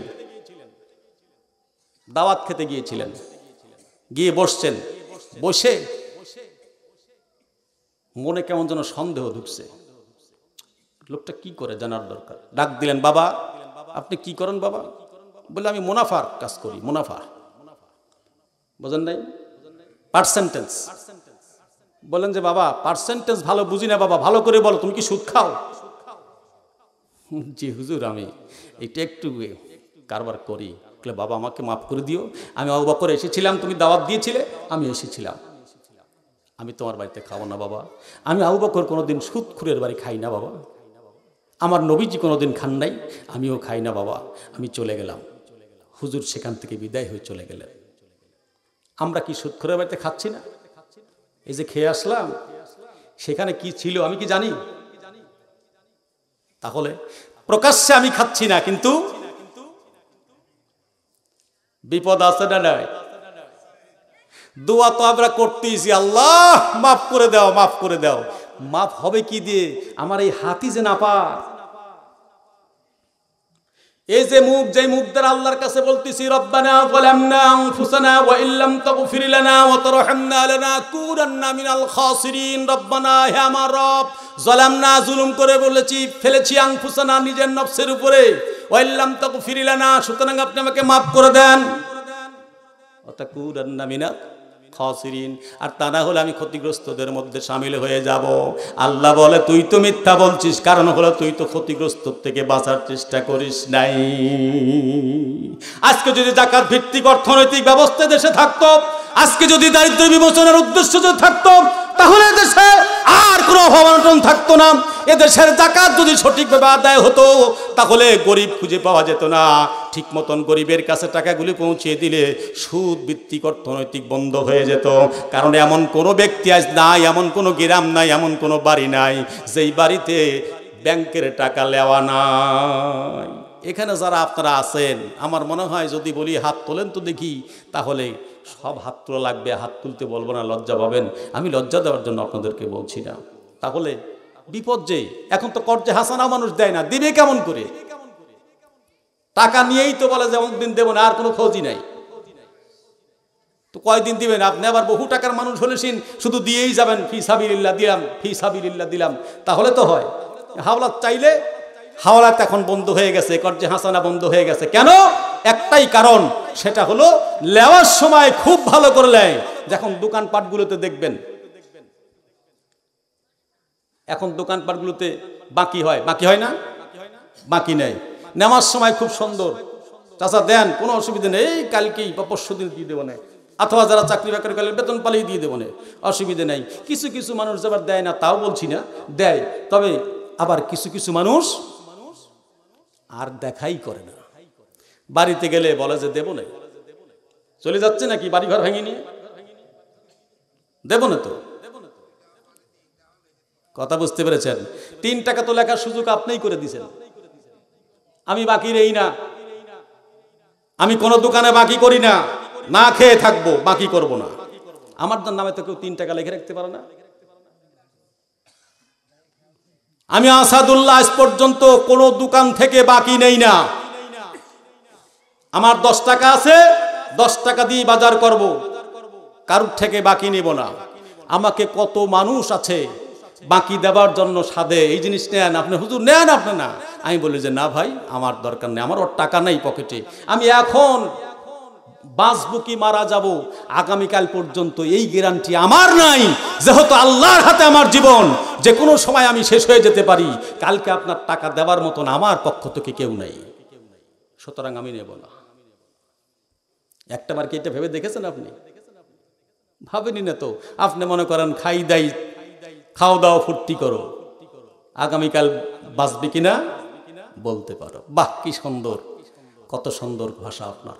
দাওয়াত খেতে গিয়েছিলেন, গিয়ে বসছেন। বসে মনে কেমন যেন সন্দেহ ঢুকছে, লোকটা কি করে জানার দরকার। ডাক দিলেন, বাবা আপনি কি করেন বাবা? বলে, আমি মুনাফার কাজ করি। মুনাফা বোঝেন নাই? পার্সেন্টেজ। বলেন যে বাবা পার্সেন্টেজ ভালো বুঝি না, বাবা ভালো করে বলো, তুমি কি সুদ খাও? জি হুজুর আমি এটা একটু কারবার করি। বাবা আমাকে মাফ করে দিও, আমি আবু বকর এসেছিলাম, তুমি দাওয়াত দিয়েছিলে, আমি এসেছিলাম, আমি তোমার বাড়িতে খাবো না বাবা। আমি আবু বকর কোনোদিন সুদখোরের বাড়ি খাই না বাবা, আমার নবীজি কোনোদিন খান নাই, আমিও খাই না বাবা, আমি চলে গেলাম। হুজুর সেখান থেকে বিদায় হয়ে চলে গেলেন। আমরা কি সুদখোরের বাড়িতে খাচ্ছি না? এই যে খেয়ে আসলাম, সেখানে কি ছিল আমি কি জানি? তাহলে প্রকাশ্যে আমি খাচ্ছি না, কিন্তু বিপদ আছে না নাই? দোয়া তো আমরা করতেইছি, আল্লাহ মাফ করে দাও, মাফ করে দাও। মাফ হবে কি দিয়ে? আমার এই হাতি যে না পা, এই যে মুখ, যে মুখ দ্বারা আল্লাহর কাছে বলতেছি রব্বানা যালামনা আনফুসানা ওয়া ইল্লাম তাগফির লানা ওয়া তারহামনা লানাকুনান্না মিনাল খাসিরিন। রব্বানা, হে আমার রব, যালামনা জুলুম করে বলেছি, ফেলেছি, আনফুসানা নিজের নফসের উপরে, ওয়া ইল্লাম তাগফির লানা, সুতরাং আপনি আমাকে মাফ করে দেন, ওয়া তাকুনান্না মিনাল খাসিরিন, আর তা না হলে আমি ক্ষতিগ্রস্তদের মধ্যে শামিল হয়ে যাব। আল্লাহ বলে, তুই তো মিথ্যা বলছিস, কারণ হলো তুই তো ক্ষতিগ্রস্ত থেকে বাঁচার চেষ্টা করিস নাই। আজকে যদি যাকাত ভিত্তিক অর্থনৈতিক ব্যবস্থা দেশে থাকতো, আজকে যদি দারিদ্র্য বিমোচনের উদ্দেশ্য যদি থাকতো, তাহলে দেশে আর কোনো অভাব-অনটন থাকতো না। এদেশের যাকাত যদি সঠিকভাবে আদায় হতো তাহলে গরিব খুঁজে পাওয়া যেত না। ঠিক মতন গরিবের কাছে টাকাগুলি পৌঁছে দিলে সুদ ভিত্তিক অর্থনৈতিক বন্ধ হয়ে যেত। কারণ এমন কোনো ব্যক্তি আজ নাই, এমন কোনো গ্রাম নাই, এমন কোনো বাড়ি নাই যেই বাড়িতে ব্যাংকের টাকা নেওয়া নাই। এখানে যারা আপনারা আছেন, আমার মনে হয় যদি বলি হাত তোলেন তো দেখি, তাহলে সব হাত তোলা লাগবে। হাত তুলতে বলবো না, লজ্জা পাবেন। আমি লজ্জা দেওয়ার জন্য আপনাদেরকে বলছি না। তাহলে বিপদ যে, এখন তো কর্জে হাসানা মানুষ দেয় না, দিবে কেমন করে? টাকা নিয়েই তো বলে যে অমুক দিন দেবো না, আর কোনো খোঁজই নাই। তো কয়দিন দিবেন আপনি? আবার বহু টাকার মানুষ হলে শুধু দিয়েই যাবেন, ফি সাবিলিল্লাহ দিলাম, ফি সাবিলিল্লাহ দিলাম, তাহলে তো হয়। হাওলাত চাইলে হাওলাত এখন বন্ধ হয়ে গেছে, কর্জে হাসানা বন্ধ হয়ে গেছে। কেন? একটাই কারণ, সেটা হলো নেওয়ার সময় খুব ভালো করে নেয়। যখন দোকানপাটগুলোতে দেখবেন, এখন দোকানপাটগুলোতে বাকি হয়, বাকি হয় না? বাকি নেই। নেওয়ার সময় খুব সুন্দর, চাচা দেন, কোনো অসুবিধা নেই, এই কালকেই বা পরশু দিন দিয়ে দেবো না, অথবা যারা চাকরি বাকরি করলে বেতন পালিয়ে দিয়ে দেবো না, অসুবিধা নেই। কিছু কিছু মানুষ আবার দেয় না, তাও বলছি না, দেয়। তবে আবার কিছু কিছু মানুষ আর দেখাই করে না। বাড়িতে গেলে বলে যে দেবো না, চলে যাচ্ছে নাকি বাড়ি ঘর ভেঙে নিয়ে, দেবো না তো। কথা বুঝতে পেরেছেন? 3 টাকা তো লেখার সুযোগ আপনিই করে দিয়েছেন। আমি বাকি নেই না, আমি কোনো দোকানে বাকি করি না, না খেয়ে থাকবো, বাকি করব না। আমার নামে তো কেউ 3 টাকা লিখে রাখতে পারে না। আমি আসাদুল্লাহ আজ পর্যন্ত কোনো দোকান থেকে বাকি নেই না। আমার 10 টাকা আছে, 10 টাকা দিয়ে বাজার করব, কারুর থেকে বাকি নেব না। আমাকে কত মানুষ আছে বাকি দেওয়ার জন্য সাধে, এই জিনিস নেন আপনি, হুজুর নেন আপনি না। আমি বলি যে না ভাই, আমার দরকার নেই, আমার ওর টাকা নেই পকেটে, আমি এখন বাঁচবো কি মারা যাব আগামীকাল পর্যন্ত এই গ্যারান্টি আমার নাই। যেহেতু আল্লাহর হাতে আমার জীবন, যে কোনো সময় আমি শেষ হয়ে যেতে পারি, কালকে আপনার টাকা দেওয়ার মতন আমার পক্ষ থেকে কেউ নেই, সুতরাং আমি নেব না। একটাবার কি এটা ভেবে দেখেছেন আপনি? ভাবেনি না তো। আপনি মনে করেন খাই দাই, খাও দাও, ফুর্তি করো, আগামীকাল বাঁচবে কিনা বলতে পারো। বাহ, কি সুন্দর, কত সুন্দর ভাষা আপনার।